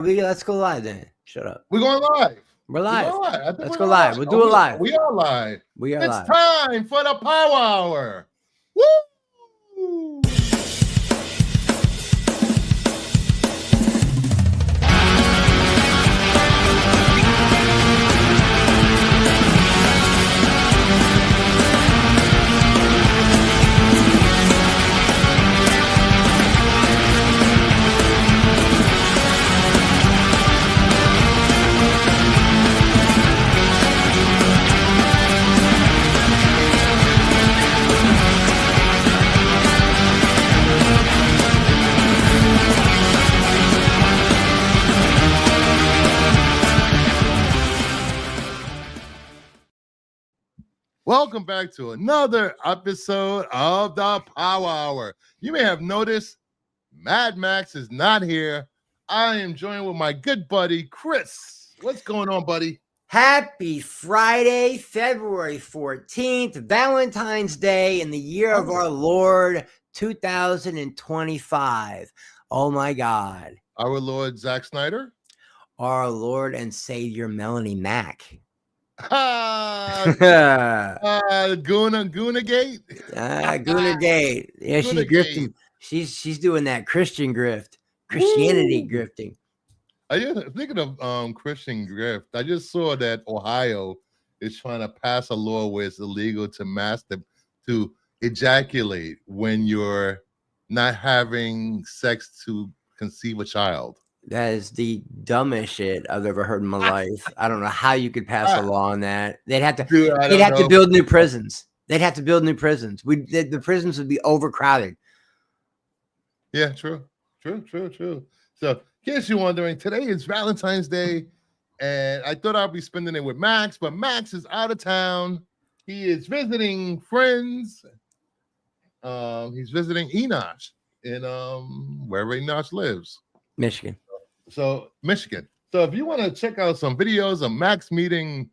Let's go live then. Shut up. We're going live. We're live. We're going live. I think Let's we're go going live. We'll do it live. We are live. We are It's live. time for the Power Hour. Woo! Welcome back to another episode of the Power Hour. You may have noticed Mad Max is not here. I am joined with my good buddy, Chris. What's going on, buddy? Happy Friday, February 14th, Valentine's Day in the year of our Lord 2025. Oh my God. Our Lord Zack Snyder. Our Lord and Savior Melanie Mack. Guna Gate. Guna Gate. Yeah, she's grifting. She's doing that Christian grift, Christianity grifting. Are you thinking of Christian grift? I just saw that Ohio is trying to pass a law where it's illegal to ejaculate when you're not having sex to conceive a child. That is the dumbest shit I've ever heard in my life. I don't know how you could pass a law on that. They'd have to. They'd have to build new prisons. They'd have to build new prisons. The prisons would be overcrowded. Yeah, true. So, in case you're wondering, today is Valentine's Day, and I thought I'd be spending it with Max, but Max is out of town. He is visiting friends. He's visiting Enosh in wherever Enosh lives. Michigan. So if you want to check out some videos of Max meeting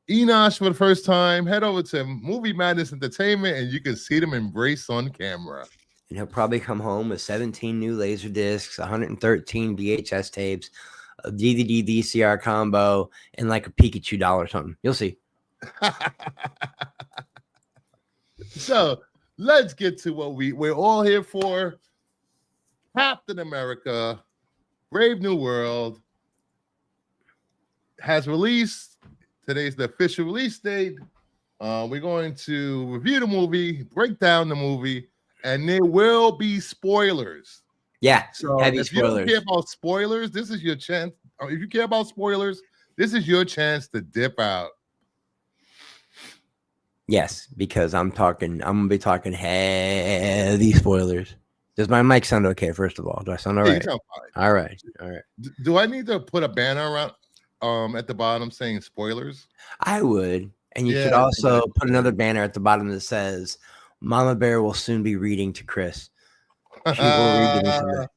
Enosh for the first time, head over to Movie Madness Entertainment and you can see them embrace on camera. And he'll probably come home with 17 new laser discs, 113 VHS tapes, a DVD VCR combo, and like a Pikachu doll or something. You'll see. So let's get to what we're all here for. Captain America, Brave New World has released. Today's the official release date. We're going to review the movie, break down the movie, and there will be spoilers. Yeah, so heavy if spoilers. You don't care about spoilers, this is your chance. If you care about spoilers, this is your chance to dip out. Yes, because I'm gonna be talking heavy spoilers. Does my mic sound okay? First of all, do I sound all right? You sound fine. All right. Do I need to put a banner around at the bottom saying spoilers? I would, and you should also put another banner at the bottom that says, "Mama Bear will soon be reading to Chris." She will read to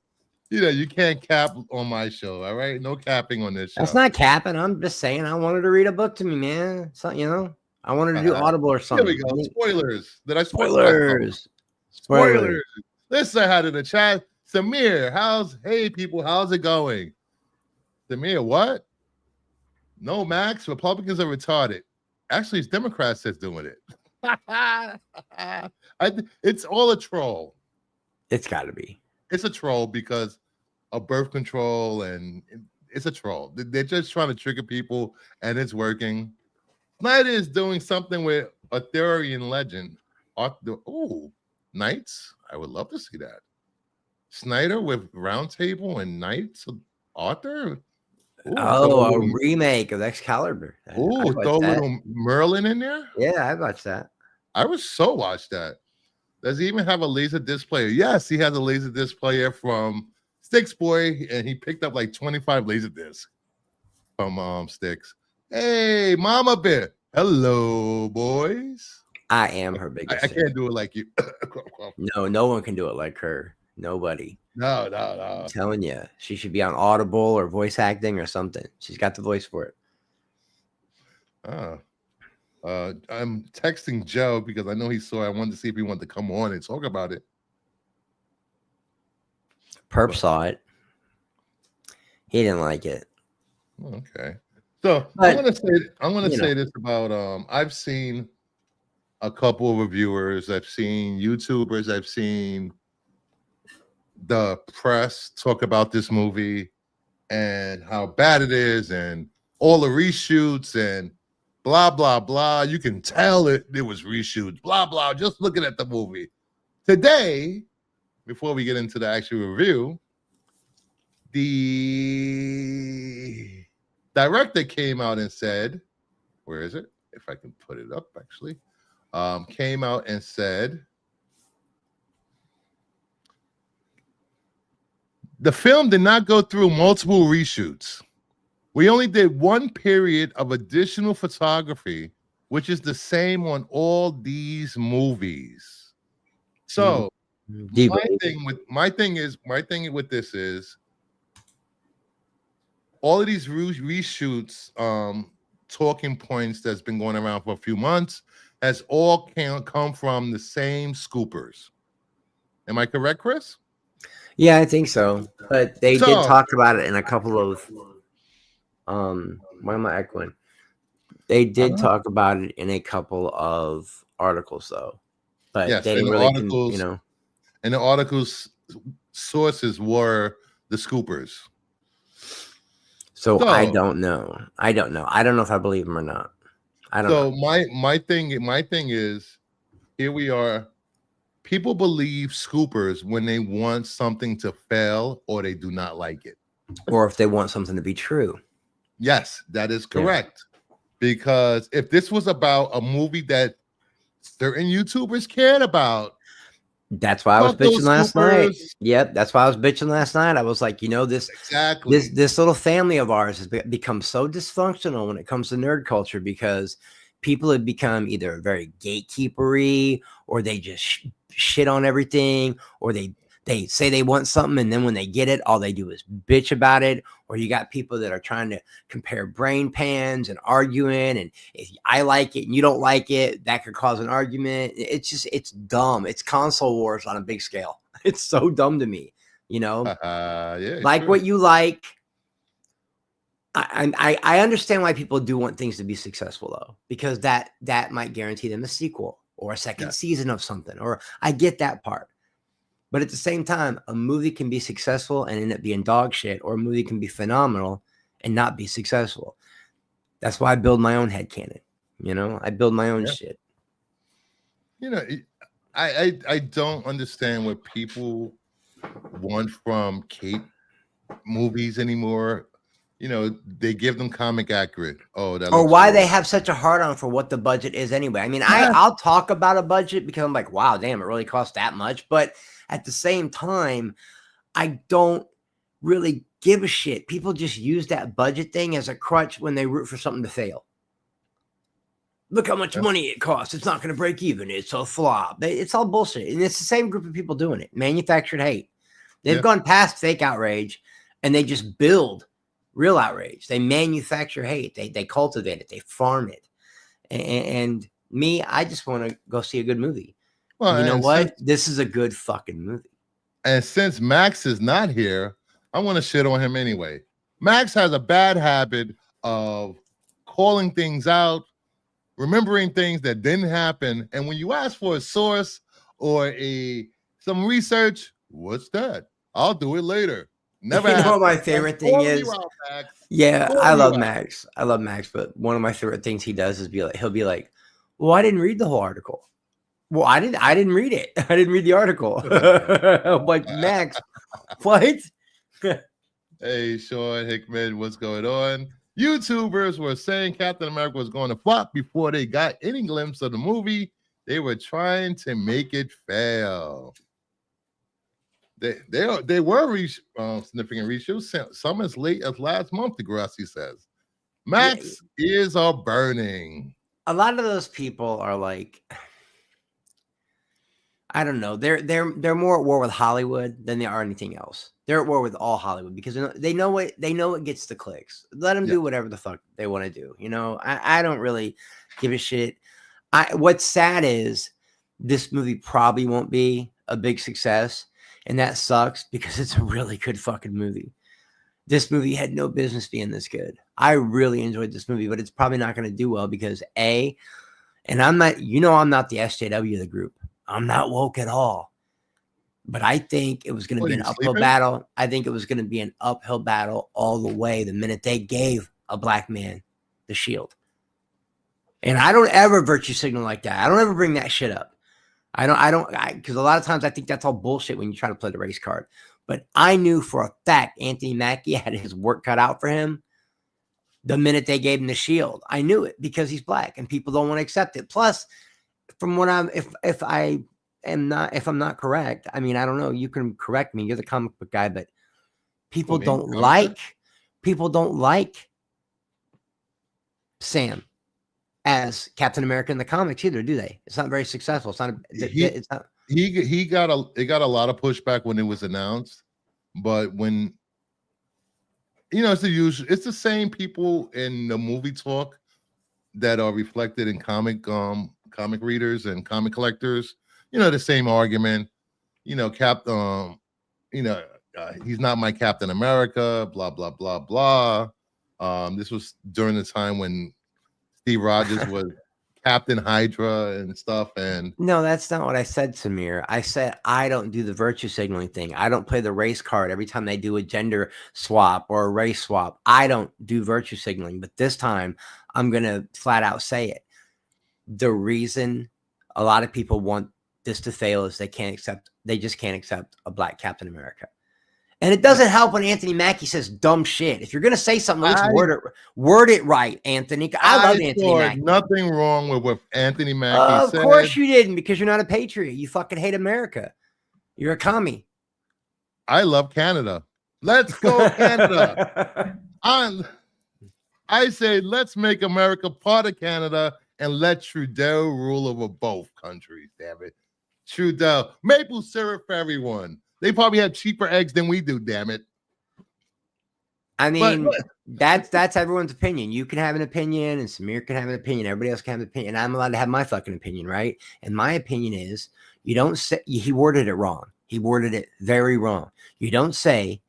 me. You can't cap on my show. All right, no capping on this show. That's not capping. I'm just saying I wanted to read a book to me, man. So I wanted to do Audible or something. Here we go. Spoilers. Did I spoilers? Spoilers. Let's say hi to the chat. Samir, how's it going? Samir, what? No, Max, Republicans are retarded. Actually, it's Democrats that's doing it. It's all a troll. It's got to be. It's a troll because of birth control, and it's a troll. They're just trying to trigger people, and it's working. Snyder is doing something with Arthurian legend. Knights? I would love to see that. Snyder with Round Table and Knights of Arthur? A remake of Excalibur. Throw a little Merlin in there? Yeah, I watched that. I would so watch that. Does he even have a laser disc player? Yes, he has a laser disc player from Sticks Boy, and he picked up like 25 laser discs from Sticks. Hey, Mama Bear. Hello, boys. I am her biggest I can't do it like you. No one can do it like her. Nobody. No. I'm telling you, she should be on Audible or voice acting or something. She's got the voice for it. I'm texting Joe because I know he saw. I wanted to see if he wanted to come on and talk about it. Perp saw it. He didn't like it. Okay. So But, I'm gonna say this about I've seen a couple of reviewers, I've seen YouTubers, I've seen the press talk about this movie and how bad it is and all the reshoots and blah blah blah. You can tell it was reshoots, blah blah, just looking at the movie. Today, before we get into the actual review, the director came out and said, where is it? If I can put it up, actually. Came out and said, the film did not go through multiple reshoots. We only did one period of additional photography, which is the same on all these movies. So my thing with this is all of these reshoots, talking points that's been going around for a few months has all come from the same scoopers. Am I correct, Chris? Yeah, I think so. But they did talk about it in a couple of why am I echoing? They did talk about it in a couple of articles though. But yes, they didn't really and the articles sources were the scoopers. So I don't know. I don't know if I believe them or not. I don't know. My thing is, here we are. People believe scoopers when they want something to fail or they do not like it. Or if they want something to be true. Yes, that is correct. Yeah. Because if this was about a movie that certain YouTubers cared about. That's why I was bitching last night. Yep, that's why I was bitching last night. I was like, this little family of ours has become so dysfunctional when it comes to nerd culture because people have become either very gatekeepery or they just shit on everything, or they say they want something and then when they get it, all they do is bitch about it. Or you got people that are trying to compare brain pans and arguing, and if I like it and you don't like it, that could cause an argument. It's dumb. It's console wars on a big scale. It's so dumb to me, Yeah, like true. What you like. I understand why people do want things to be successful though, because that might guarantee them a sequel or a second season of something, or I get that part. But at the same time, a movie can be successful and end up being dog shit, or a movie can be phenomenal and not be successful. That's why I build my own headcanon. I build my own shit. I don't understand what people want from Cape movies anymore. They give them comic accurate. Or why they have such a hard on for what the budget is anyway. I mean, I'll talk about a budget because I'm like, wow, damn, it really costs that much. But at the same time, I don't really give a shit. People just use that budget thing as a crutch when they root for something to fail. Look how much money it costs. It's not going to break even. It's a flop. It's all bullshit. And it's the same group of people doing it. Manufactured hate. They've gone past fake outrage and they just build real outrage. They manufacture hate. They cultivate it. They farm it. And me, I just want to go see a good movie. Well, you know what? This is a good fucking movie. And since Max is not here, I want to shit on him anyway. Max has a bad habit of calling things out, remembering things that didn't happen. And when you ask for a source or some research, what's that? I'll do it later. Never. You know what my favorite thing is? I love Max. I love Max, but one of my favorite things he does is he'll be like, well, I didn't read the whole article. Well, I didn't read it. I didn't read the article. I'm like, Max, what? Hey, Sean Hickman, what's going on? YouTubers were saying Captain America was going to flop before they got any glimpse of the movie. They were trying to make it fail. They were significant reshoots, some as late as last month, Degrassi says. Max ears are burning. A lot of those people are like, I don't know. They're more at war with Hollywood than they are anything else. They're at war with all Hollywood because they know it gets the clicks. Let them do whatever the fuck they want to do. I don't really give a shit. What's sad is this movie probably won't be a big success, and that sucks because it's a really good fucking movie. This movie had no business being this good. I really enjoyed this movie, but it's probably not going to do well because and I'm not, I'm not the SJW of the group. I'm not woke at all. But I think it was going to be an uphill battle. I think it was going to be an uphill battle all the way the minute they gave a black man the shield. And I don't ever virtue signal like that. I don't ever bring that shit up. Because a lot of times I think that's all bullshit when you try to play the race card. But I knew for a fact Anthony Mackie had his work cut out for him the minute they gave him the shield. I knew it because he's black and people don't want to accept it. Plus, from what if I'm not correct, I mean, I don't know. You can correct me. You're the comic book guy, but people don't like Sam as Captain America in the comics either, do they? It's not very successful. It's not. It's not. He got a lot of pushback when it was announced, but when it's the usual. It's the same people in the movie talk that are reflected in comic readers and comic collectors. The same argument. He's not my Captain America. Blah blah blah blah. This was during the time when Steve Rogers was Captain Hydra and stuff. And no, that's not what I said, Samir. I said I don't do the virtue signaling thing. I don't play the race card every time they do a gender swap or a race swap. I don't do virtue signaling. But this time, I'm gonna flat out say it. The reason a lot of people want this to fail is they just can't accept a black Captain America. And it doesn't help when Anthony Mackie says dumb shit. If you're going to say something, let's word it right, Anthony. I love Anthony Mackie. Nothing wrong with what Anthony Mackie said. Of course you didn't, because you're not a patriot. You fucking hate America. You're a commie. I love Canada. Let's go, Canada. I say let's make America part of Canada and let Trudeau rule over both countries, damn it. Trudeau. Maple syrup for everyone. They probably have cheaper eggs than we do, damn it. I mean, that's everyone's opinion. You can have an opinion, and Samir can have an opinion. Everybody else can have an opinion. I'm allowed to have my fucking opinion, right? And my opinion is, you don't say, he worded it wrong. He worded it very wrong. You don't say,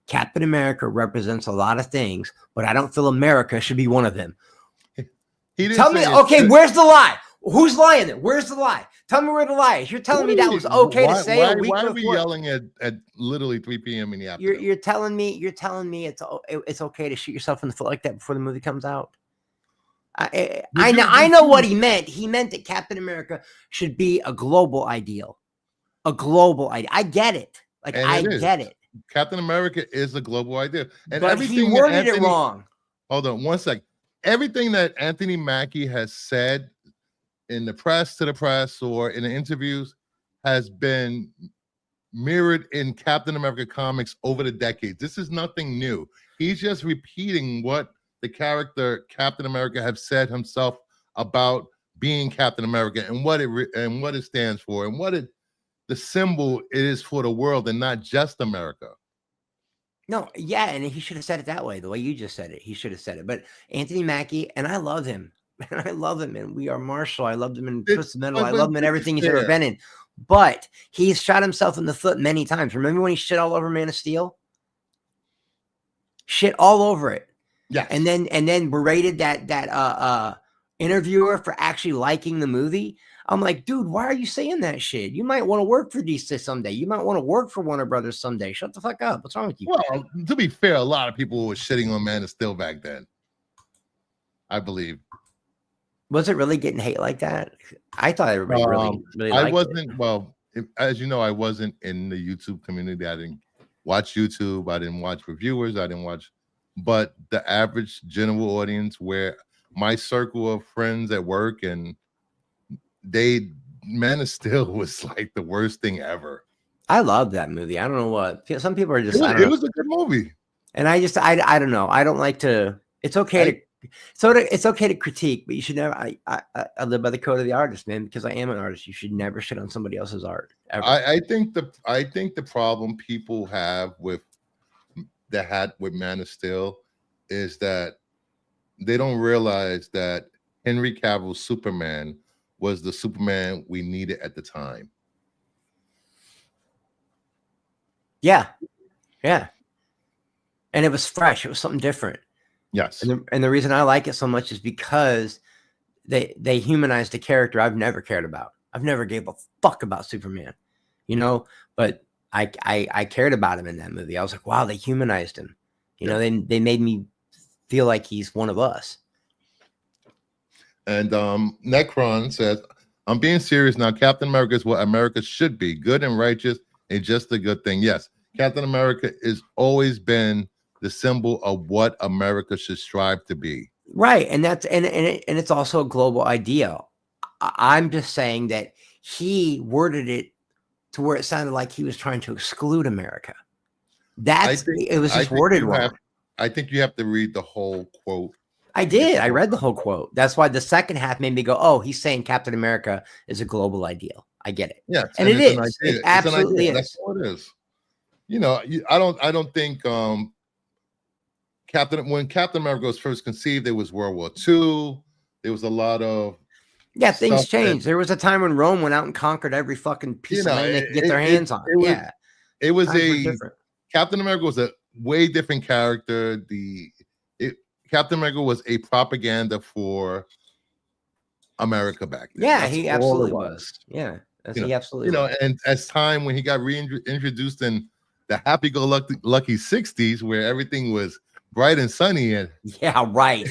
Captain America represents a lot of things, but I don't feel America should be one of them. Tell me, okay, where's the lie? Who's lying there? Where's the lie? Tell me where the lie is. You're telling me that was okay to say a week before. Why are we yelling at literally 3 p.m. in the afternoon? You're telling me it's okay to shoot yourself in the foot like that before the movie comes out. I know what he meant. He meant that Captain America should be a global ideal. A global idea. I get it. I get it. Captain America is a global idea. And but he worded it wrong. Hold on 1 second. Everything that Anthony Mackie has said in the press to the press or in the interviews has been mirrored in Captain America comics over the decades. This is nothing new. He's just repeating what the character Captain America have said himself about being Captain America and what it stands for and the symbol it is for the world and not just America. No, yeah, and he should have said it that way, the way you just said it. He should have said it. But Anthony Mackie, and I love him. And I love him in We Are Marshall. I loved him in Twisted Metal. I love him in everything he's ever been in. But he's shot himself in the foot many times. Remember when he shit all over Man of Steel? Shit all over it. Yeah. And then berated that interviewer for actually liking the movie. I'm like, dude, why are you saying that shit? You might want to work for DC someday. You might want to work for Warner Brothers someday. Shut the fuck up. What's wrong with you? Well, to be fair, a lot of people were shitting on Man of Steel back then. I believe. Was it really getting hate like that? I thought everybody really liked I wasn't. It. Well, as you know, I wasn't in the YouTube community. I didn't watch YouTube. I didn't watch reviewers. I didn't watch. But the average general audience, where my circle of friends at work and Man of Steel was like the worst thing ever. I love that movie. I don't know what some people are just. It was a good movie, and I don't know. I don't like to. It's okay it's okay to critique, but you should never. I live by the code of the artist, man, because I am an artist. You should never shit on somebody else's art. Ever. I think the problem people have with Man of Steel is that they don't realize that Henry Cavill's Superman was the Superman we needed at the time. Yeah. and it was fresh. It was something different. Yes. And the reason I like it so much is because they humanized a character I've never cared about. I've never gave a fuck about Superman, you know, but I cared about him in that movie. I was like, wow, they humanized him. You know, they made me feel like he's one of us. And Necron says, I'm being serious now. Captain America is what America should be, good and righteous and just a good thing. Yes, Captain America has always been the symbol of what America should strive to be. Right. And that's and it's also a global ideal. I'm just saying that he worded it to where it sounded like he was trying to exclude America. It was just worded wrong. I think you have to read the whole quote. I did. I read the whole quote. That's why the second half made me go, oh, he's saying Captain America is a global ideal. I get it. Yeah. And it is. It absolutely is. That's what it is. You know, I don't think when Captain America was first conceived, there was World War II. There was a lot of things changed. There was a time when Rome went out and conquered every fucking piece of land they could get their hands on. It was Captain America was a way different character. Captain America was a propaganda for America back then. Yeah, he absolutely was. Yeah, he absolutely. You know, and as time when he got reintroduced in the happy-go-lucky 60s, where everything was bright and sunny, and right.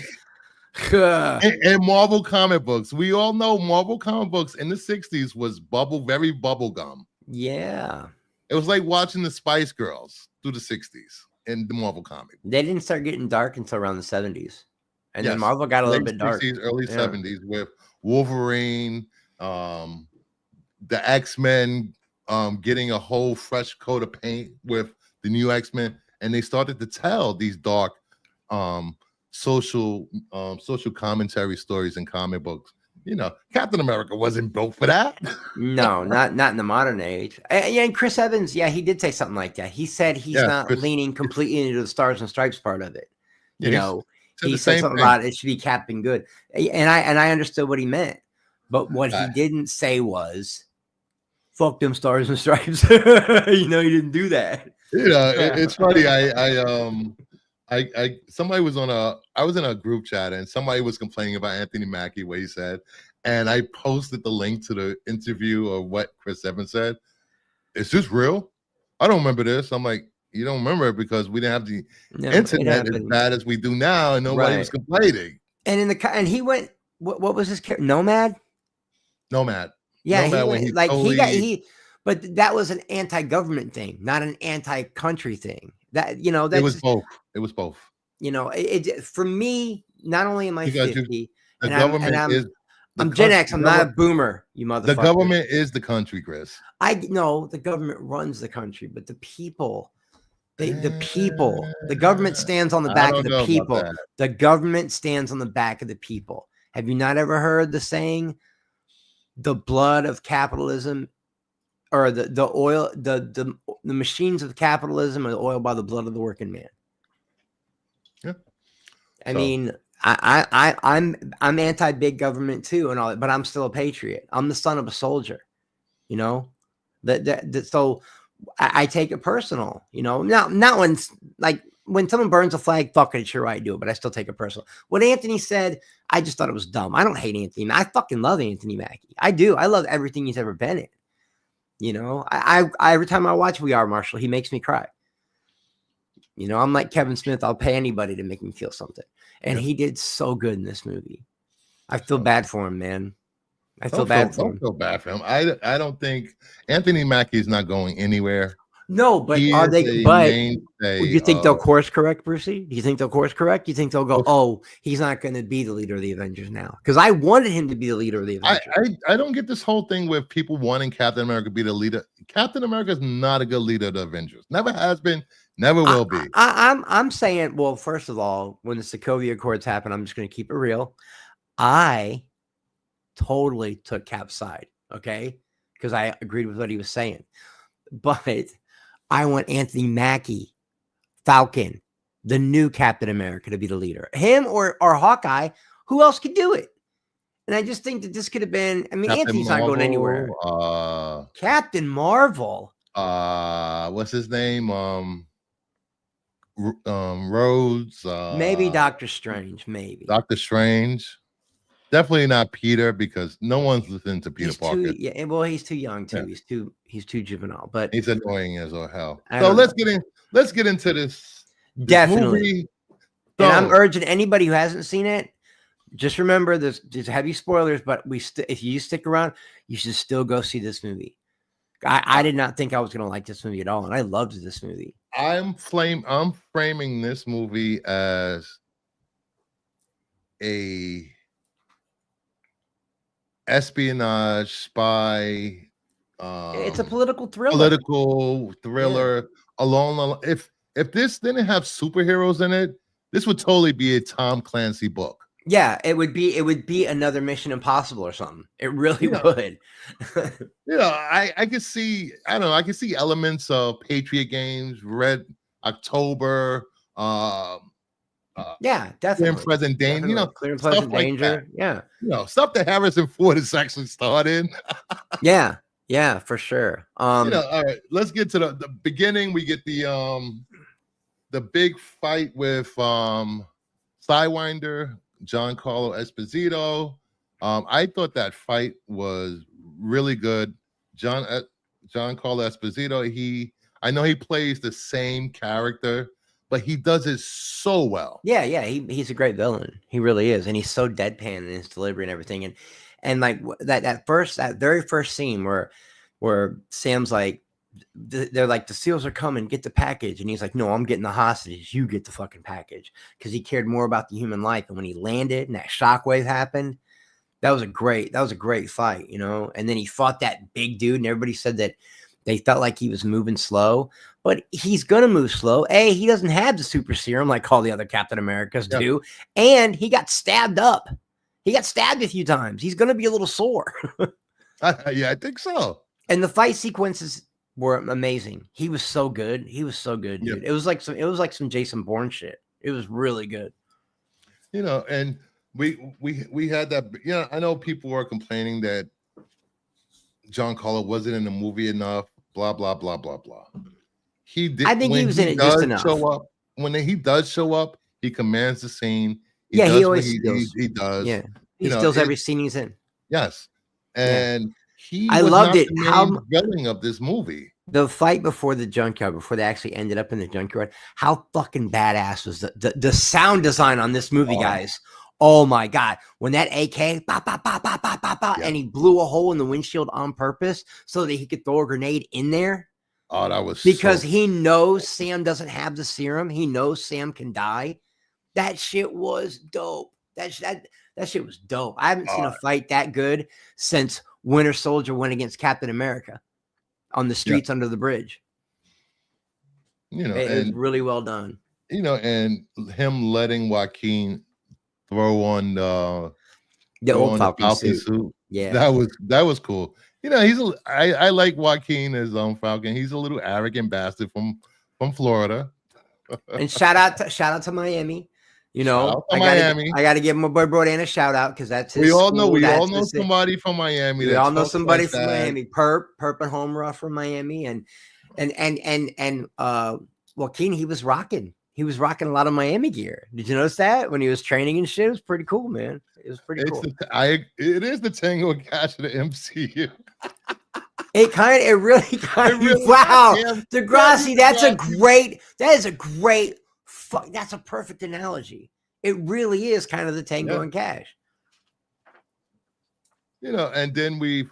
and Marvel comic books. We all know Marvel comic books in the 60s was very bubblegum. Yeah. It was like watching the Spice Girls through the 60s in the Marvel comic. They didn't start getting dark until around the 70s. And then Marvel got a little bit dark. Early 70s with Wolverine, the X-Men getting a whole fresh coat of paint with the new X-Men. And they started to tell these dark social commentary stories in comic books. You know, Captain America wasn't built for that. No, not in the modern age. And Chris Evans, he did say something like that. He said he's not leaning completely into the Stars and Stripes part of it. You know, he said something about it should be Captain Good, and I understood what he meant. But what he didn't say was, "Fuck them Stars and Stripes." You know, he didn't do that. You know, it's funny. Somebody was I was in a group chat and somebody was complaining about Anthony Mackie, what he said, and I posted the link to the interview of what Chris Evans said. Is this real? I don't remember this. I'm like, you don't remember it because we didn't have the internet as bad as we do now, and nobody was complaining. And he went. What was his character? Nomad. Yeah, but that was an anti-government thing, not an anti-country thing. That it was both. It was both. You know, for me, not only am I 50, I'm Gen X. I'm not a boomer. You motherfucker. The government is the country, Chris. I know the government runs the country, but the people, the government stands on the back of the people. The government stands on the back of the people. Have you not ever heard the saying, "The blood of capitalism"? Or the oil, the machines of capitalism are oiled by the blood of the working man. Yeah, I mean, I'm anti big government too, and all that, but I'm still a patriot. I'm the son of a soldier, you know. So I take it personal, you know. Not when someone burns a flag, fuck it, sure I do it, but I still take it personal. What Anthony said, I just thought it was dumb. I don't hate Anthony. I fucking love Anthony Mackie. I do. I love everything he's ever been in. You know, I every time I watch We Are Marshall, he makes me cry. You know, I'm like Kevin Smith. I'll pay anybody to make me feel something. And he did so good in this movie. I feel bad for him, man. I feel bad for him. Don't feel bad for him. I don't think Anthony Mackie is not going anywhere. No, but are they? But you think they'll course correct, Brucey? Do you think they'll course correct? Do you think they'll go, oh, he's not going to be the leader of the Avengers now? Because I wanted him to be the leader of the Avengers. I don't get this whole thing with people wanting Captain America to be the leader. Captain America is not a good leader of the Avengers. Never has been. Never will be. I'm saying, well, first of all, when the Sokovia Accords happened, I'm just going to keep it real. I totally took Cap's side, okay? Because I agreed with what he was saying. But I want Anthony Mackie, Falcon, the new Captain America, to be the leader. Him or Hawkeye, who else could do it? And I just think that this could have been, I mean, Captain Anthony's Marvel, not going anywhere. Captain Marvel. What's his name? Rhodes, Maybe Doctor Strange, maybe Doctor Strange. Definitely not Peter, because no one's listening to Peter he's Parker. too. Yeah, well, he's too young too. Yeah. He's too juvenile. But He's annoying as all hell. I So don't let's know. get into this Definitely. movie. And I'm So, urging anybody who hasn't seen it, just remember there's heavy spoilers, but if you stick around, you should still go see this movie. I did not think I was gonna like this movie at all, and I loved this movie. I'm framing this movie as a espionage spy. It's a political thriller. Yeah. Along, if this didn't have superheroes in it, this would totally be a Tom Clancy book. Yeah, it would be another Mission Impossible or something. It really would. I could see, I don't know, I could see elements of Patriot Games, Red October, yeah, definitely. Clear and Present Danger, Clear and Present Danger. Like yeah. Stuff that Harrison Ford is actually started. Yeah, for sure. All right, let's get to the beginning. We get the big fight with Sidewinder, Giancarlo Esposito. I thought that fight was really good. Giancarlo Esposito, I know he plays the same character, but he does it so well. Yeah, he's a great villain. He really is, and he's so deadpan in his delivery and everything. And like that very first scene where Sam's like, they're like, the SEALs are coming, get the package, and he's like, no, I'm getting the hostage, you get the fucking package, because he cared more about the human life. And when he landed and that shockwave happened, that was a great fight, and then he fought that big dude, and everybody said that they felt like he was moving slow, but he's gonna move slow. He doesn't have the super serum like all the other Captain Americas do, and he got stabbed up. He got stabbed a few times. He's gonna be a little sore. Yeah, I think so. And the fight sequences were amazing. He was so good. Dude. Yep. It was like some Jason Bourne shit. It was really good. And we had that. I know people were complaining that Giancarlo wasn't in the movie enough. Blah blah blah blah blah. He did. I think he was in it just enough. When he does show up, he commands the scene. He always steals. He does. Yeah, he steals every scene he's in. Yes, and I loved it. How villain of this movie. The fight before the junkyard, before they actually ended up in the junkyard, how fucking badass was the sound design on this movie, guys? Oh my God. When that AK, bah, bah, bah, bah, bah, bah, bah, and he blew a hole in the windshield on purpose so that he could throw a grenade in there. Oh, that was because he knows Sam doesn't have the serum. He knows Sam can die. That shit was dope. That shit was dope. I haven't seen a fight that good since Winter Soldier went against Captain America on the streets under the bridge. It was really well done. And him letting Joaquin throw on the old Falcon suit. Yeah, that was cool. I like Joaquin as Falcon. He's a little arrogant bastard from Florida. And shout out to Miami. I got to give my boy Brodan a shout out because that's his. We all know somebody from Miami. We all know somebody from Miami. Perp and Homer from Miami, and Joaquin, he was rocking. He was rocking a lot of Miami gear. Did you notice that when he was training and shit? It was pretty cool, man. It was pretty cool. It is the Tango and Cash of the MCU. It really wow, Degrassi, that's a perfect analogy. It really is kind of the Tango and Cash. And then we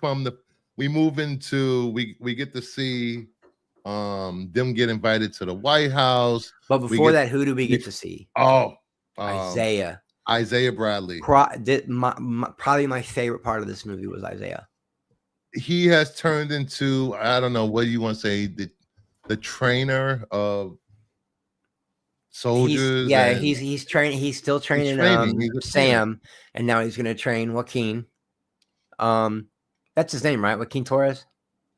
move into we get to see them get invited to the White House. But before that, who do we get to see? Isaiah Bradley. Probably my favorite part of this movie was Isaiah. He has turned into, I don't know, what do you want to say, the trainer of soldiers. He's training. He's still training Sam, and now he's going to train Joaquin. That's his name, right? Joaquin Torres.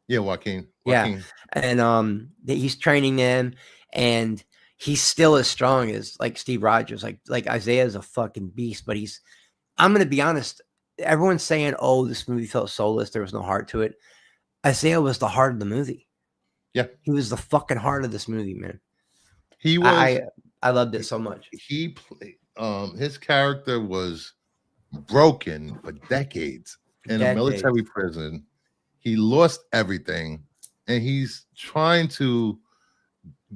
Yeah, Joaquin. Yeah, and he's training them, and he's still as strong as like Steve Rogers. Like Isaiah is a fucking beast, but I'm going to be honest. Everyone's saying, "Oh, this movie felt soulless. There was no heart to it." Isaiah was the heart of the movie. Yeah, he was the fucking heart of this movie, man. He was. I loved it so much. He played. His character was broken for decades in a military prison. He lost everything, and he's trying to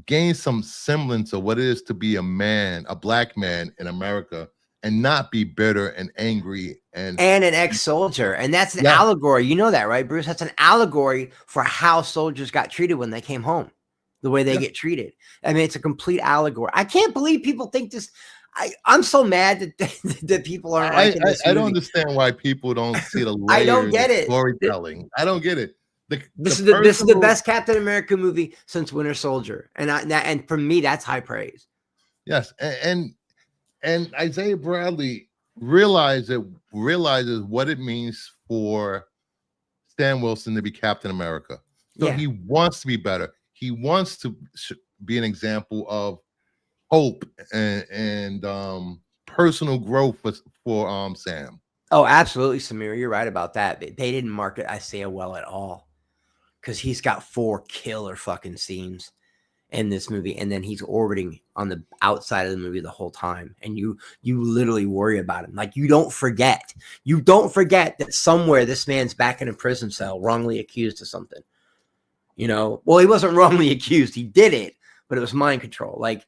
gain some semblance of what it is to be a man, a black man in America, and not be bitter and angry and an ex-soldier. And that's an allegory. You know that, right, Bruce? That's an allegory for how soldiers got treated when they came home, the way they get treated. I mean, it's a complete allegory. I can't believe people think this. I'm so mad that people aren't liking this movie. I don't understand why people don't see the layers I don't get it. Storytelling. I don't get it. This is the best Captain America movie since Winter Soldier, and for me, that's high praise. Yes, and Isaiah Bradley realizes what it means for Stan Wilson to be Captain America. So he wants to be better. He wants to be an example of hope and personal growth for Sam. Oh, absolutely, Samir. You're right about that. They didn't market Isaiah well at all, because he's got 4 killer fucking scenes in this movie, and then he's orbiting on the outside of the movie the whole time, and you literally worry about him. Like, you don't forget that somewhere this man's back in a prison cell, wrongly accused of something. You know, well, he wasn't wrongly accused; he did it, but it was mind control. Like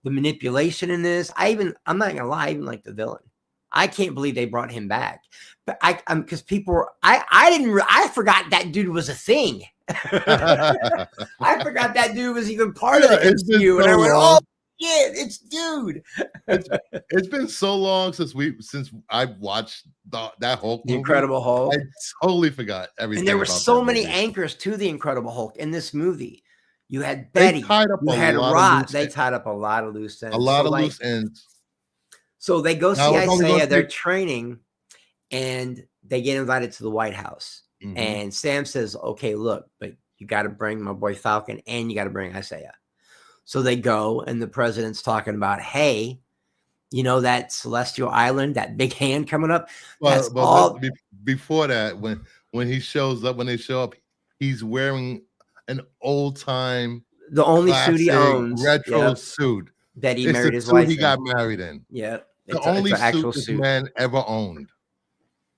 the manipulation in this. I'm not gonna lie, I even like the villain. I can't believe they brought him back, but because people, I forgot that dude was a thing. I forgot that dude was even part of the MCU, and I went, "Oh shit, it's dude." It's been so long since I've watched that Hulk, the Incredible Hulk. I totally forgot everything. And there were so many anchors to the Incredible Hulk in this movie. You had Betty, you had Rod. They tied up a lot of loose ends. Loose ends. So they go see Isaiah. They're training, and they get invited to the White House. Mm-hmm. And Sam says, "Okay, look, but you got to bring my boy Falcon, and you got to bring Isaiah." So they go, and the president's talking about, "Hey, you know that Celestial Island, that big hand coming up?" Before that, when he shows up, when they show up, he's wearing an old time, the only suit he owns, retro suit that he married his wife. He got married in. Yeah, the only suit this man ever owned.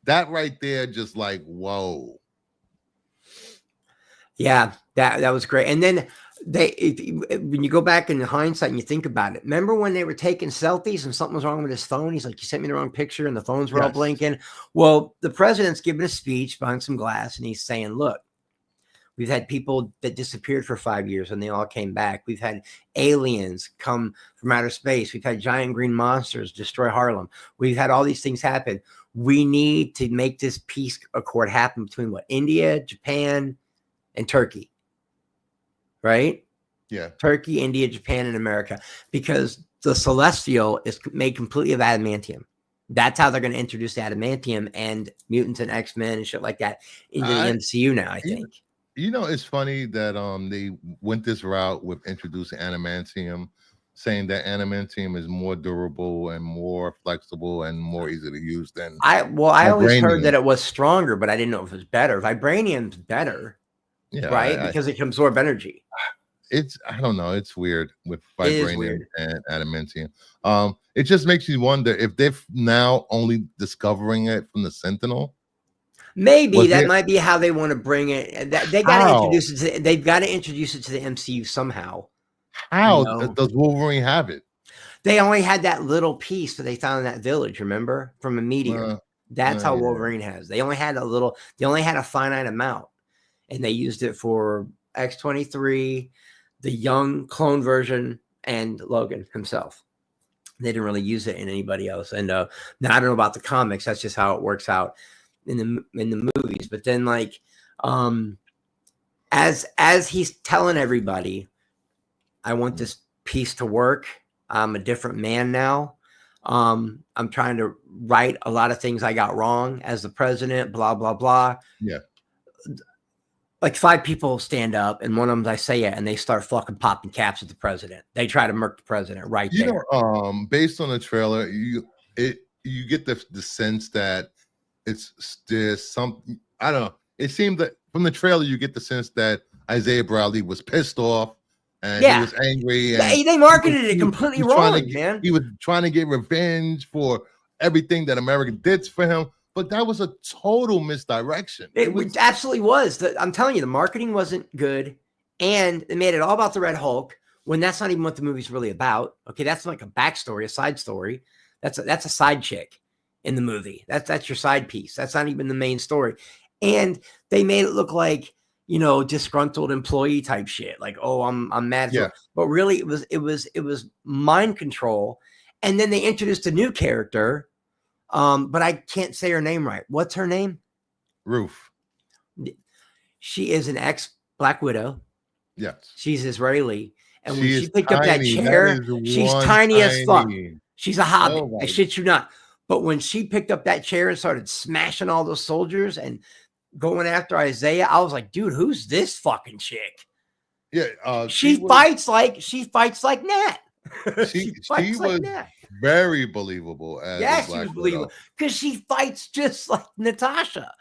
That right there, just like, whoa. Yeah, that was great. And then when you go back in hindsight and you think about it, remember when they were taking selfies and something was wrong with his phone? He's like, "You sent me the wrong picture," and the phones were all blinking. Well, the president's giving a speech behind some glass, and he's saying, "Look, we've had people that disappeared for 5 years and they all came back. We've had aliens come from outer space. We've had giant green monsters destroy Harlem. We've had all these things happen. We need to make this peace accord happen between India, Japan, and Turkey." Right? Yeah. Turkey, India, Japan, and America. Because the Celestial is made completely of adamantium. That's how they're going to introduce adamantium and mutants and X-Men and shit like that into the MCU now, I think. You know, it's funny that they went this route with introducing adamantium, saying that adamantium is more durable and more flexible and more easy to use than I always heard that it was stronger, but I didn't know if it was better. Vibranium's better, right? Because it can absorb energy. I don't know. It's weird with vibranium and adamantium. It just makes you wonder if they're now only discovering it from the Sentinel. Maybe that might be how they want to bring it. They got to introduce it. They've got to introduce it to the MCU somehow. How does Wolverine have it? They only had that little piece that they found in that village. Remember, from a meteor. That's how Wolverine has. They only had They only had a finite amount, and they used it for X-23, the young clone version, and Logan himself. They didn't really use it in anybody else. And now I don't know about the comics. That's just how it works out in the movies. But then, like, as he's telling everybody, "I want this piece to work. I'm a different man now. I'm trying to right a lot of things I got wrong as the president, blah, blah, blah." Yeah. Like 5 people stand up, and one of them's Isaiah, and they start fucking popping caps at the president. They try to murk the president right there. Based on the trailer, you get the sense that there's some, I don't know. It seemed that from the trailer, you get the sense that Isaiah Bradley was pissed off and he was angry. And they marketed it completely wrong, man. He was trying to get revenge for everything that America did for him, but that was a total misdirection. It absolutely was. I'm telling you, the marketing wasn't good, and they made it all about the Red Hulk when that's not even what the movie's really about. Okay, that's like a backstory, a side story. That's a side chick in the movie. That's your side piece. That's not even the main story. And they made it look like, you know, disgruntled employee type shit. Like, oh, I'm mad. Yeah. But really, it was mind control. And then they introduced a new character, but I can't say her name right. What's her name? Ruth. She is an ex-Black Widow. Yes. She's Israeli. And when she picked up that chair, she's tiny as fuck. She's a hobbit. Oh, I shit you not. But when she picked up that chair and started smashing all those soldiers and going after Isaiah, I was like, dude, who's this fucking chick? Yeah. She fights like Nat. She was Nat. Very believable. She was believable because she fights just like Natasha.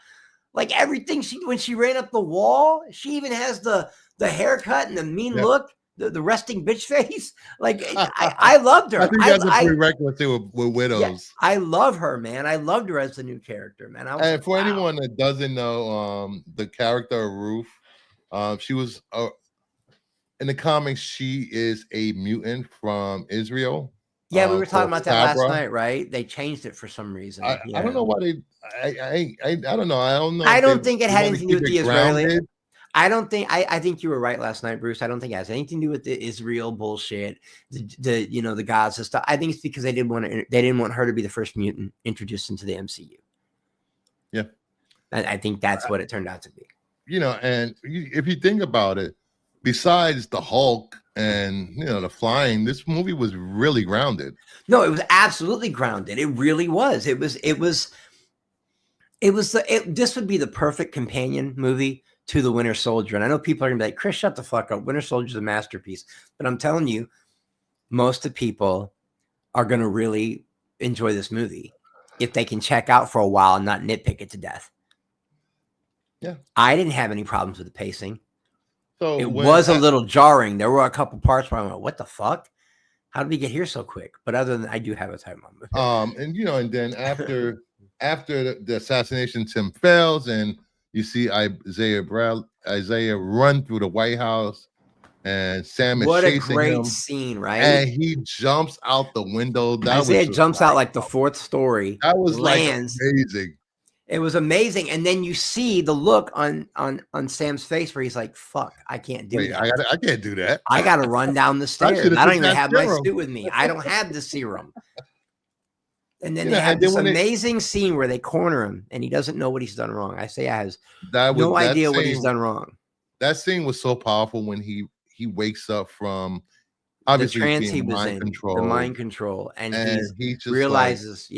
Like everything when she ran up the wall, she even has the haircut and the mean look. The resting bitch face. Like I loved her. I think that's a prerequisite with widows. Yeah, I love her, man. I loved her as the new character, man. And for anyone that doesn't know, the character of Ruth, she was in the comics. She is a mutant from Israel. Yeah, we were talking about that last night, right? They changed it for some reason. I don't know why they. I don't know. I don't think it had anything to do with the Israeli. I don't think I think you were right last night, Bruce. I don't think it has anything to do with the Israel bullshit, the Gaza stuff. I think it's because they didn't want her to be the first mutant introduced into the MCU. Yeah, I think that's what it turned out to be. You know, and if you think about it, besides the Hulk and the flying, this movie was really grounded. No, it was absolutely grounded. It really was. This would be the perfect companion movie to the Winter Soldier. And I know people are gonna be like, Chris, shut the fuck up. Winter Soldier's a masterpiece. But I'm telling you, most of the people are gonna really enjoy this movie if they can check out for a while and not nitpick it to death. Yeah. I didn't have any problems with the pacing. So it was a little jarring. There were a couple parts where I went, what the fuck? How did we get here so quick? But other than I do have a time on. And then after the assassination, Tim fails, and you see Isaiah run through the White House, and Sam is chasing him. What a great scene, right? And he jumps out the window. Isaiah jumps out like the fourth story. That was lands. Like amazing. It was amazing. And then you see the look on Sam's face where he's like, fuck, I can't do that. I can't do that. I got to run down the stairs. I don't even have my suit with me. I don't have the serum. And then they have this amazing scene where they corner him and he doesn't know what he's done wrong. Isaiah has no idea what he's done wrong. That scene was so powerful when he wakes up from obviously the trance he was in, the mind control. And he just realizes,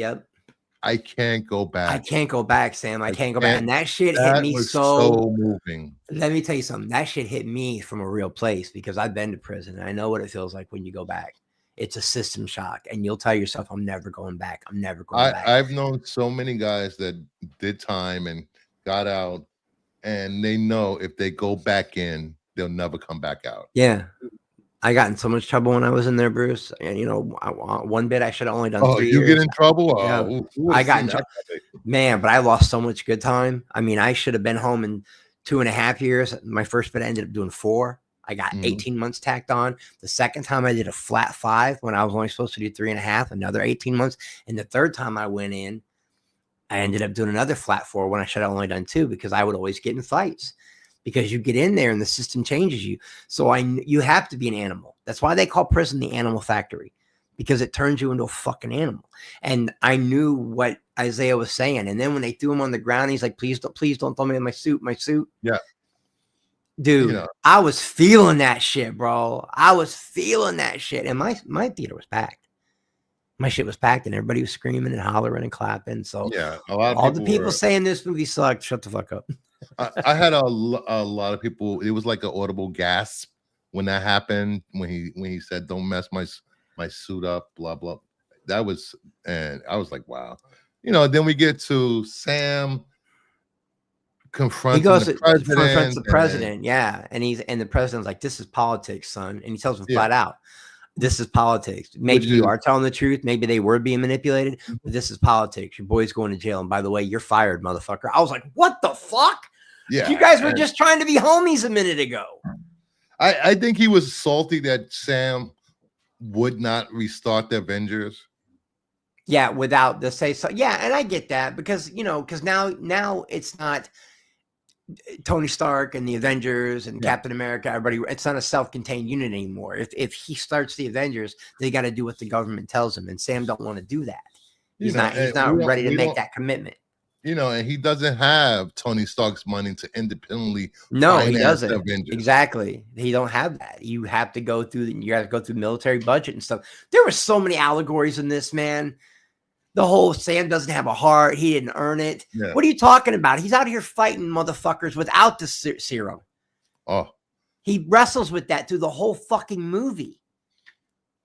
I can't go back. I can't go back, Sam. I can't go back. And that shit hit me so moving. Let me tell you something. That shit hit me from a real place because I've been to prison and I know what it feels like when you go back. It's a system shock, and you'll tell yourself, I'm never going back. I'm never going back. I've known so many guys that did time and got out, and they know if they go back in, they'll never come back out. Yeah. I got in so much trouble when I was in there, Bruce. And, one bit I should have only done 3 years. You get in trouble? Yeah. I got in trouble. Man, but I lost so much good time. I mean, I should have been home in 2.5 years. My first bit I ended up doing 4. I got 18 months tacked on. The second time I did a flat 5 when I was only supposed to do 3.5, another 18 months. And the third time I went in, I ended up doing another flat 4 when I should have only done 2 because I would always get in fights because you get in there and the system changes you. So you have to be an animal. That's why they call prison the animal factory, because it turns you into a fucking animal. And I knew what Isaiah was saying. And then when they threw him on the ground, he's like, please don't throw me in my suit. Yeah. Dude, I was feeling that shit, bro. I was feeling that shit. And my theater was packed. My shit was packed and everybody was screaming and hollering and clapping. So yeah, all the people saying this movie sucked, shut the fuck up. I had a lot of people. It was like an audible gasp when that happened, when he said, don't mess my suit up, blah, blah. That was, and I was like, wow. Then we get to Sam confronting he goes the to president. confronts the president, yeah, and the president's like, "This is politics, son," and he tells him flat out, "This is politics. Maybe you are telling the truth. Maybe they were being manipulated, but this is politics. Your boy's going to jail, and by the way, you're fired, motherfucker." I was like, "What the fuck? Yeah, you guys were just trying to be homies a minute ago." I think he was salty that Sam would not restart the Avengers. Yeah, without the say so. Yeah, and I get that because now it's not Tony Stark and the Avengers and Captain America. Everybody, it's not a self-contained unit anymore. If he starts the Avengers, they got to do what the government tells him, and Sam don't want to do that. He's not ready to make that commitment. And he doesn't have Tony Stark's money to independently. No, he doesn't. Exactly. He don't have that. You have to go through military budget and stuff. There were so many allegories in this, man. The whole Sam doesn't have a heart. He didn't earn it. Yeah. What are you talking about? He's out here fighting motherfuckers without the serum. Oh, he wrestles with that through the whole fucking movie.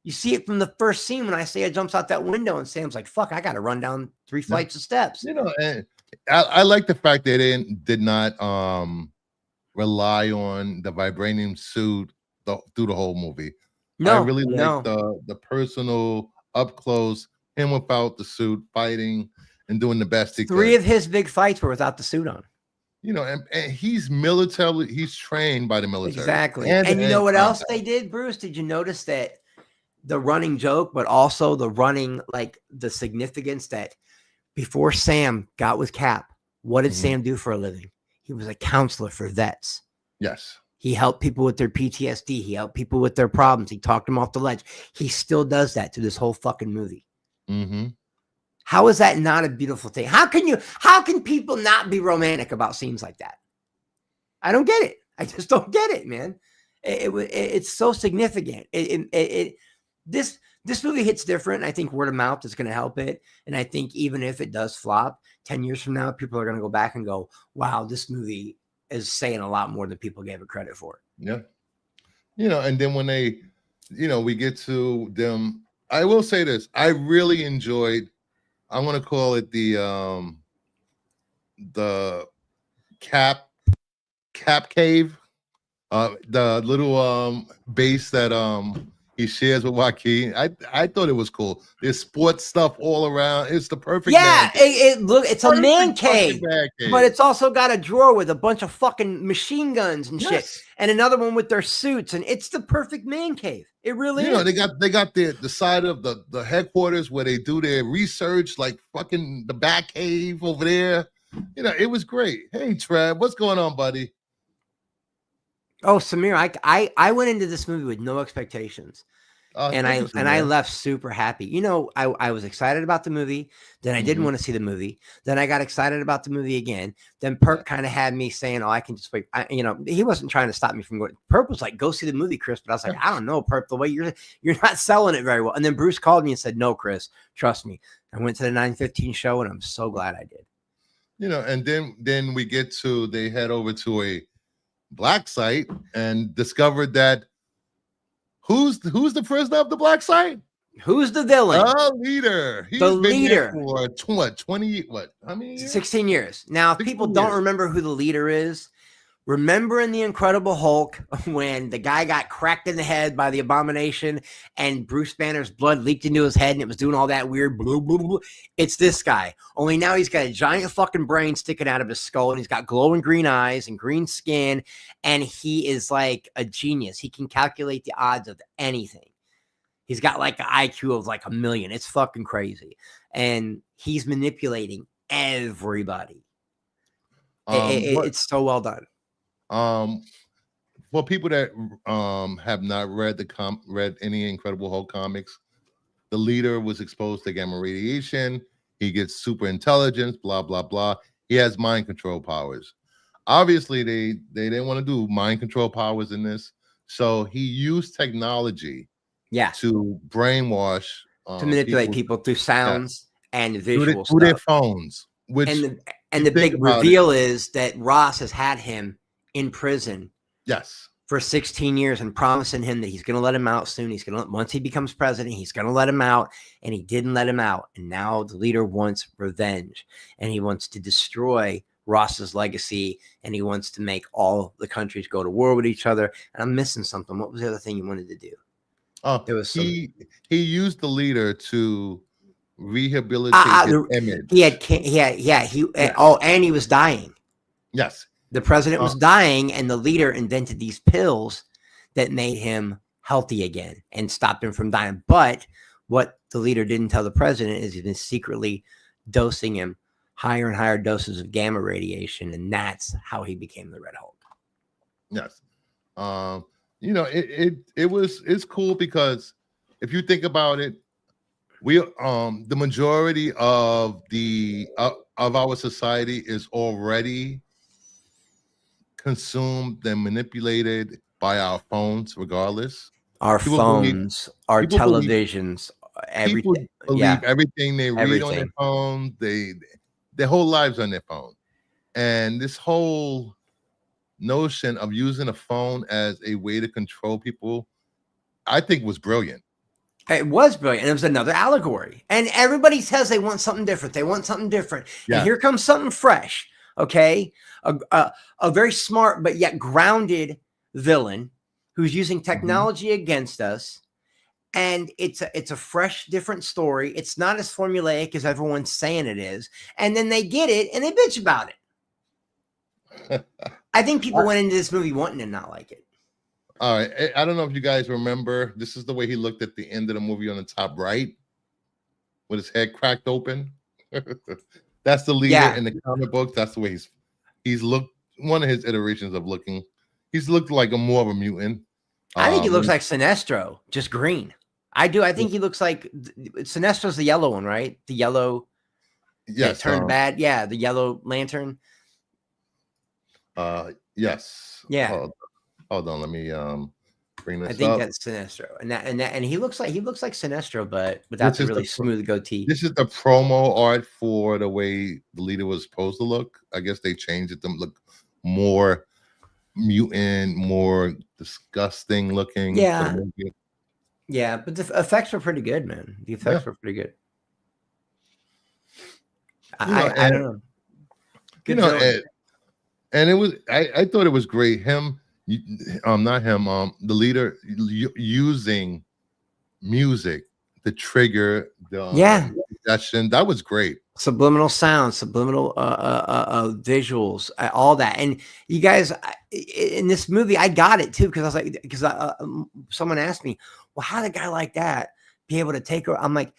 You see it from the first scene when Isaiah jumps out that window and Sam's like, "Fuck, I got to run down 3 flights of steps." And I like the fact that they did not rely on the vibranium suit through the whole movie. I really like the personal up close. Him without the suit, fighting and doing the best he could. 3 of his big fights were without the suit on. And he's military. He's trained by the military. Exactly. And you know what else they did, Bruce? Did you notice that the running joke, but also the running, like the significance that before Sam got with Cap, what did Sam do for a living? He was a counselor for vets. Yes. He helped people with their PTSD. He helped people with their problems. He talked them off the ledge. He still does that through this whole fucking movie. Mm-hmm. How is that not a beautiful thing? How can people not be romantic about scenes like that? I don't get it. I just don't get it, man. It's so significant. This movie hits different. I think word of mouth is going to help it. And I think even if it does flop 10 years from now, people are going to go back and go, "Wow, this movie is saying a lot more than people gave it credit for." Yeah. And then when they, we get to them, I will say this. I really enjoyed, I'm going to call it the cap cave, the little base that he shares with Joaquin. I thought it was cool. There's sports stuff all around. It's the perfect it's a man cave, but it's also got a drawer with a bunch of fucking machine guns and shit, and another one with their suits, and it's the perfect man cave. It really is. They got the side of the headquarters where they do their research, like fucking the back cave over there. It was great. Hey, Trev, what's going on, buddy? Oh, Samir, I went into this movie with no expectations. And I left super happy. I was excited about the movie. Then I didn't want to see the movie. Then I got excited about the movie again. Then Perp kind of had me saying, "Oh, I can just wait." He wasn't trying to stop me from going. Perp was like, "Go see the movie, Chris." But I was like, "I don't know, Perp. The way you're not selling it very well." And then Bruce called me and said, "No, Chris, trust me." I went to the 9:15 show, and I'm so glad I did. And then we get to, they head over to a black site and discovered that who's the prisoner of the black site? Who's the villain? The leader. He's the been leader for what? 20? What? How many years? 16 years. Now, if people don't remember who the leader is, remember in the Incredible Hulk when the guy got cracked in the head by the Abomination and Bruce Banner's blood leaked into his head and it was doing all that weird blah, blah, blah. It's this guy. Only now he's got a giant fucking brain sticking out of his skull and he's got glowing green eyes and green skin and he is like a genius. He can calculate the odds of anything. He's got like an IQ of like 1 million. It's fucking crazy. And he's manipulating everybody. It's so well done. For people that have not read any Incredible Hulk comics, the leader was exposed to gamma radiation. He gets super intelligence, blah blah blah. He has mind control powers. Obviously, they didn't want to do mind control powers in this, so he used technology, to brainwash, to manipulate people through sounds and visual through their phones. Which and the big reveal is that Ross has had him in prison for 16 years and promising him that he's going to let him out soon. Once he becomes president, he's going to let him out, and he didn't let him out. And now the leader wants revenge and he wants to destroy Ross's legacy, and he wants to make all the countries go to war with each other. And I'm missing something. What was the other thing he wanted to do? There was he used the leader to rehabilitate his image. And he was dying. Yes. The president was dying, and the leader invented these pills that made him healthy again and stopped him from dying. But what the leader didn't tell the president is he's been secretly dosing him higher and higher doses of gamma radiation, and that's how he became the Red Hulk. Yes. It's cool because if you think about it, we the majority of our society is already consumed and manipulated by our phones, regardless. Our phones, our televisions, everything. People believe everything they read on their phone. Their whole lives on their phone. And this whole notion of using a phone as a way to control people, I think was brilliant. It was brilliant. And it was another allegory. And everybody says they want something different. They want something different. Yeah. And here comes something fresh. Okay. A very smart, but yet grounded villain who's using technology against us. And it's a fresh, different story. It's not as formulaic as everyone's saying it is. And then they get it and they bitch about it. I think people went into this movie wanting to not like it. All right. I don't know if you guys remember. This is the way he looked at the end of the movie on the top right with his head cracked open. That's the leader in the comic book. That's the way he's looked. One of his iterations of looking. He's looked like more of a mutant. I think he looks like Sinestro, just green. I do. I think he looks like Sinestro's the yellow one, right? The yellow. Yes. Turned bad. Yeah. The yellow lantern. Yes. Yeah. Hold on. Let me bring this up. I think that's Sinestro. And he looks like Sinestro, but without the really smooth goatee. This is the promo art for the way the leader was supposed to look. I guess they changed it to look more mutant, more disgusting looking. Yeah. Yeah, but the effects were pretty good, man. The effects were pretty good. I don't know. Good and it was I thought it was great. Not him, the leader using music to trigger the session. That was great. Subliminal sounds, subliminal visuals, all that. And you guys in this movie, I got it too because I was like, someone asked me, well, how did a guy like that be able to take her? I'm like,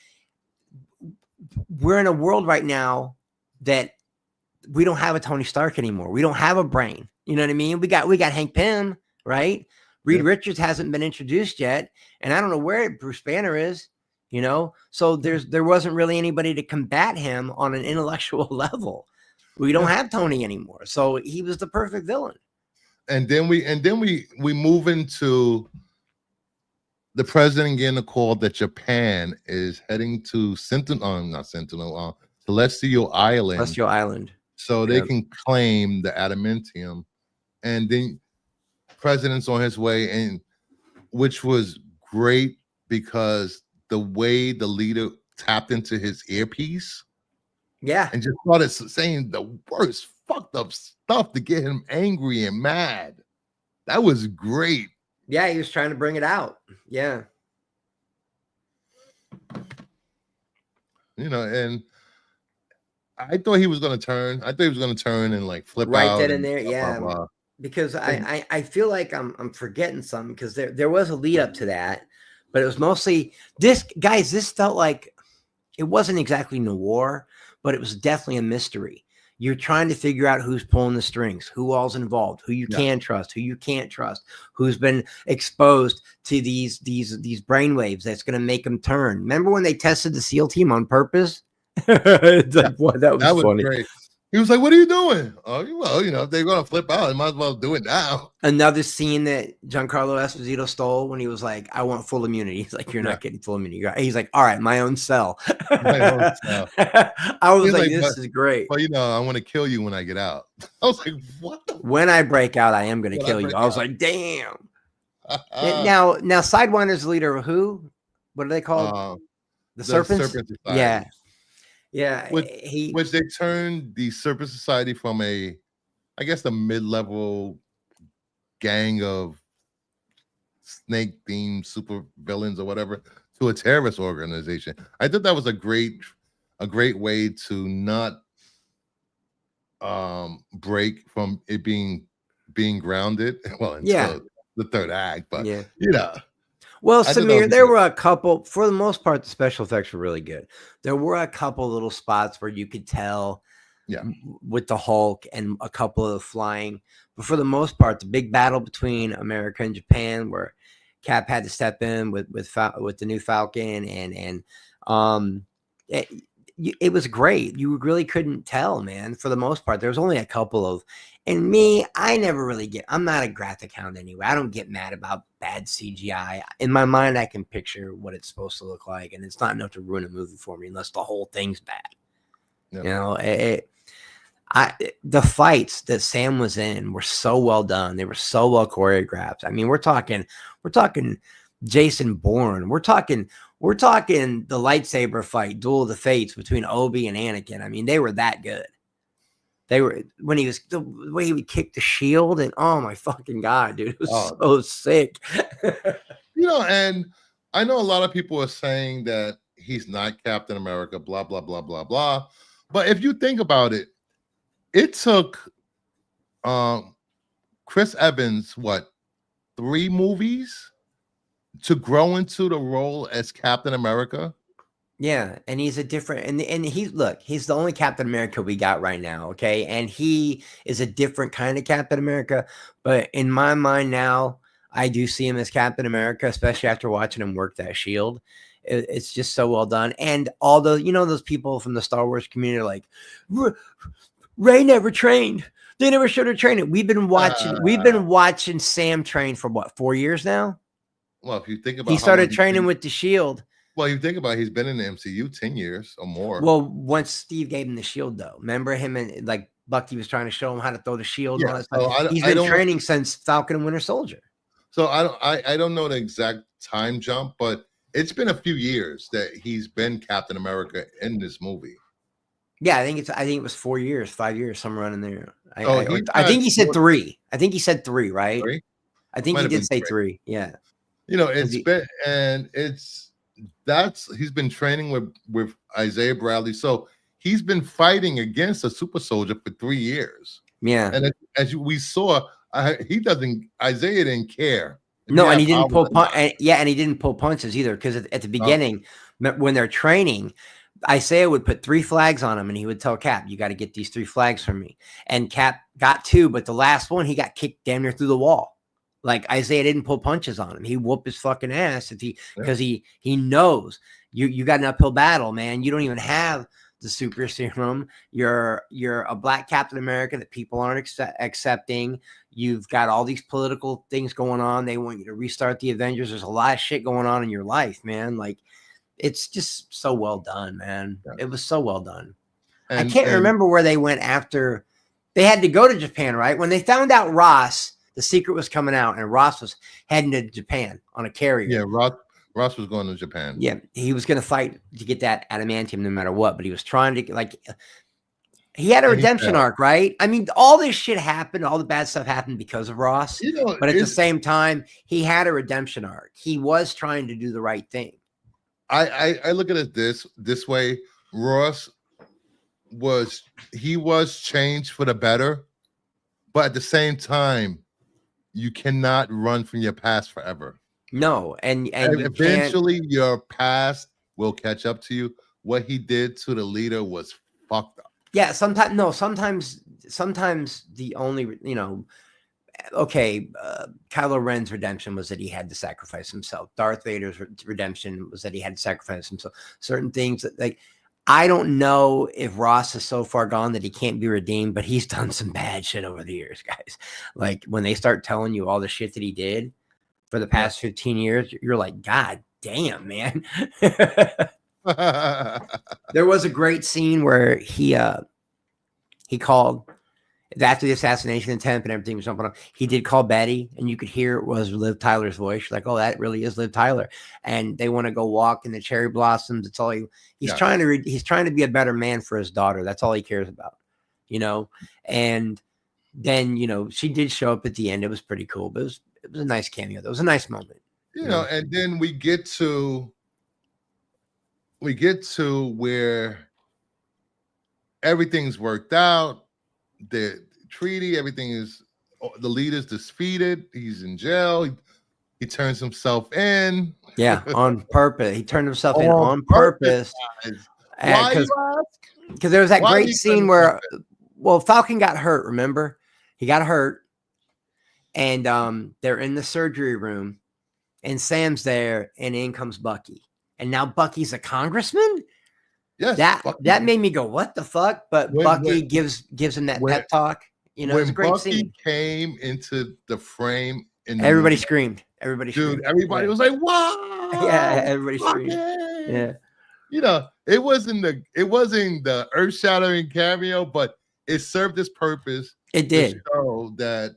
we're in a world right now that we don't have a Tony Stark anymore. We don't have a brain. You know what I mean? We got Hank Pym, right? Reed Richards hasn't been introduced yet, and I don't know where Bruce Banner is. You know, so there wasn't really anybody to combat him on an intellectual level. We don't have Tony anymore, so he was the perfect villain. And then we move into the president getting a call that Japan is heading to Celestial Island. Celestial Island. So they can claim the adamantium, and then president's on his way, and which was great because the way the leader tapped into his earpiece, and just started saying the worst fucked up stuff to get him angry and mad. That was great. Yeah, he was trying to bring it out. Yeah. You know, and I thought he was going to turn. I thought he was going to turn and like flip right out. Right then and there, yeah. Blah, blah. Because I feel like I'm forgetting something because there was a lead up to that, but it was mostly this, guys. This felt like it wasn't exactly noir, but it was definitely a mystery. You're trying to figure out who's pulling the strings, who all's involved, who you can trust, who you can't trust, who's been exposed to these brainwaves that's going to make them turn. Remember when they tested the SEAL team on purpose? That was funny. Great. He was like, "What are you doing?" Oh, well, you know, if they're going to flip out, they might as well do it now. Another scene that Giancarlo Esposito stole when he was like, "I want full immunity." He's like, "You're not getting full immunity." He's like, "All right, my own cell." My own cell. I was like, "This is great." Well, you know, I want to kill you when I get out. I was like, "What?" When I break out, I am going to kill you. I was like, "Damn." Now, Sidewinder's leader of who? What are they called? The Serpents. Yeah. Yeah, which they turned the Serpent Society from I guess, the mid-level gang of snake-themed super villains or whatever to a terrorist organization. I thought that was a great way to not break from it being grounded. Well, until the third act, but yeah. Well, Samir, there were a couple, for the most part, the special effects were really good. There were a couple little spots where you could tell with the Hulk and a couple of the flying. But for the most part, the big battle between America and Japan, where Cap had to step in with the new Falcon, and it was great. You really couldn't tell, man. For the most part, there was only a couple of. And me, I never really I'm not a graphic hound anyway. I don't get mad about bad CGI. In my mind, I can picture what it's supposed to look like, and it's not enough to ruin a movie for me unless the whole thing's bad. You know, the fights that Sam was in were so well done. They were so well choreographed. I mean, we're talking Jason Bourne. We're talking the lightsaber fight, Duel of the Fates between Obi and Anakin. I mean, they were that good. They were the way he would kick the shield, and oh my fucking god, dude, it was so sick. And I know a lot of people are saying that he's not Captain America, blah blah blah blah blah. But if you think about it, it took Chris Evans 3 movies to grow into the role as Captain America. Yeah, and he's a different, and he's the only Captain America we got right now, okay? And he is a different kind of Captain America, but in my mind now, I do see him as Captain America, especially after watching him work that shield. It's just so well done. And all the, those people from the Star Wars community are like, Rey never trained. They never showed her training. We've been watching Sam train for 4 years now? Well, if you think about he started training with the shield. Well, you think about it, he's been in the MCU 10 years or more. Well, once Steve gave him the shield, though, remember him and Bucky was trying to show him how to throw the shield. Yeah, and all that stuff. He's been training since Falcon and Winter Soldier. So I don't know the exact time jump, but it's been a few years that he's been Captain America in this movie. Yeah, I think it was 4 years, 5 years, somewhere around in there. I think he said 3. I think he said 3, right? 3? I think he did say 3. Yeah. He's been training with Isaiah Bradley. So he's been fighting against a super soldier for 3 years. Yeah. And we saw, Isaiah didn't care. No, and he didn't pull and he didn't pull punches either, because at the beginning, when they're training, Isaiah would put 3 flags on him, and he would tell Cap, "You got to get these 3 flags from me." And Cap got 2, but the last one he got kicked damn near through the wall. Like, Isaiah didn't pull punches on him. He whooped his fucking ass because he knows you got an uphill battle, man. You don't even have the super serum. You're a black Captain America that people aren't accepting. You've got all these political things going on. They want you to restart the Avengers. There's a lot of shit going on in your life, man. Like, it's just so well done, man. Yeah. It was so well done. I can't remember where they went after. They had to go to Japan, right? When they found out Ross, the secret was coming out, and Ross was heading to Japan on a carrier. Yeah, Ross was going to Japan. Yeah, he was going to fight to get that adamantium no matter what, but he was trying to, he had a redemption arc, right? I mean, all this shit happened, all the bad stuff happened because of Ross, but at the same time, he had a redemption arc. He was trying to do the right thing. I look at it this way. Ross was changed for the better, but at the same time, you cannot run from your past forever. No, and eventually your past will catch up to you. What he did to the leader was fucked up. Yeah, sometimes the only, Kylo Ren's redemption was that he had to sacrifice himself. Darth Vader's redemption was that he had to sacrifice himself. Certain things that, I don't know if Ross is so far gone that he can't be redeemed, but he's done some bad shit over the years, guys. Like, when they start telling you all the shit that he did for the past 15 years, you're like, God damn, man. There was a great scene where he called, after the assassination attempt and everything was jumping on, he did call Betty, and you could hear it was Liv Tyler's voice. She's like, oh, that really is Liv Tyler. And they want to go walk in the cherry blossoms. It's all he's trying to he's trying to be a better man for his daughter. That's all he cares about, you know. And then, you know, she did show up at the end. It was pretty cool, but it was a nice cameo. It was a nice moment. You know, and then we get to where everything's worked out. The treaty, everything is, the leader's defeated. He's in jail. He turns himself in. Yeah, on purpose. He turned himself in on purpose. Why? Because there was that great scene where, well, Falcon got hurt. Remember, he got hurt, and they're in the surgery room, and Sam's there, and in comes Bucky, and now Bucky's a congressman. Yes, that made me go, what the fuck? But Bucky gives him that pep talk. You know, it's a great Bucky scene. Came into the frame, everybody screamed. Everybody screamed. Everybody was like, "Wow!" Yeah, everybody screamed. Yeah, you know, it wasn't the earth-shattering cameo, but it served its purpose. It did. To show that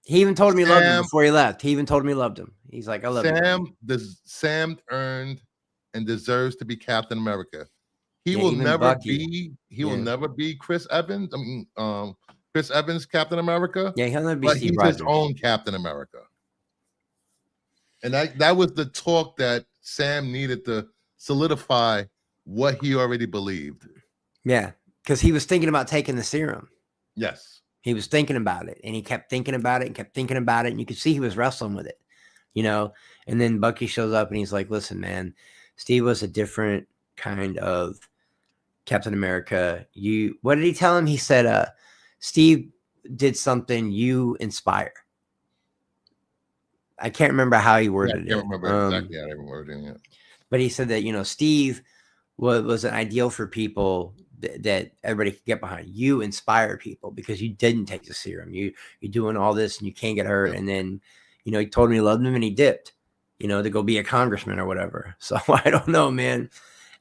he even told him he loved him before he left. He even told him he loved him. He's like, I love him. Sam earned and deserves to be Captain America. He will never Bucky. will never be Chris Evans. I mean, Chris Evans, Captain America. Yeah, he'll never be but Steve he's Rogers. His own Captain America. And that was the talk that Sam needed to solidify what he already believed. Yeah, because he was thinking about taking the serum. Yes. He was thinking about it, and he kept thinking about it and kept thinking about it, and you could see he was wrestling with it, you know? And then Bucky shows up, and he's like, listen, man, Steve was a different kind of Captain America. What did he tell him? He said, Steve did something you inspire. I can't remember how he worded it. I can't remember exactly how he worded it. But he said that, you know, Steve was an ideal for people that everybody could get behind. You inspire people because you didn't take the serum. You're doing all this and you can't get hurt. Yeah. And then, you know, he told me he loved him and he dipped, you know, to go be a congressman or whatever. So I don't know, man.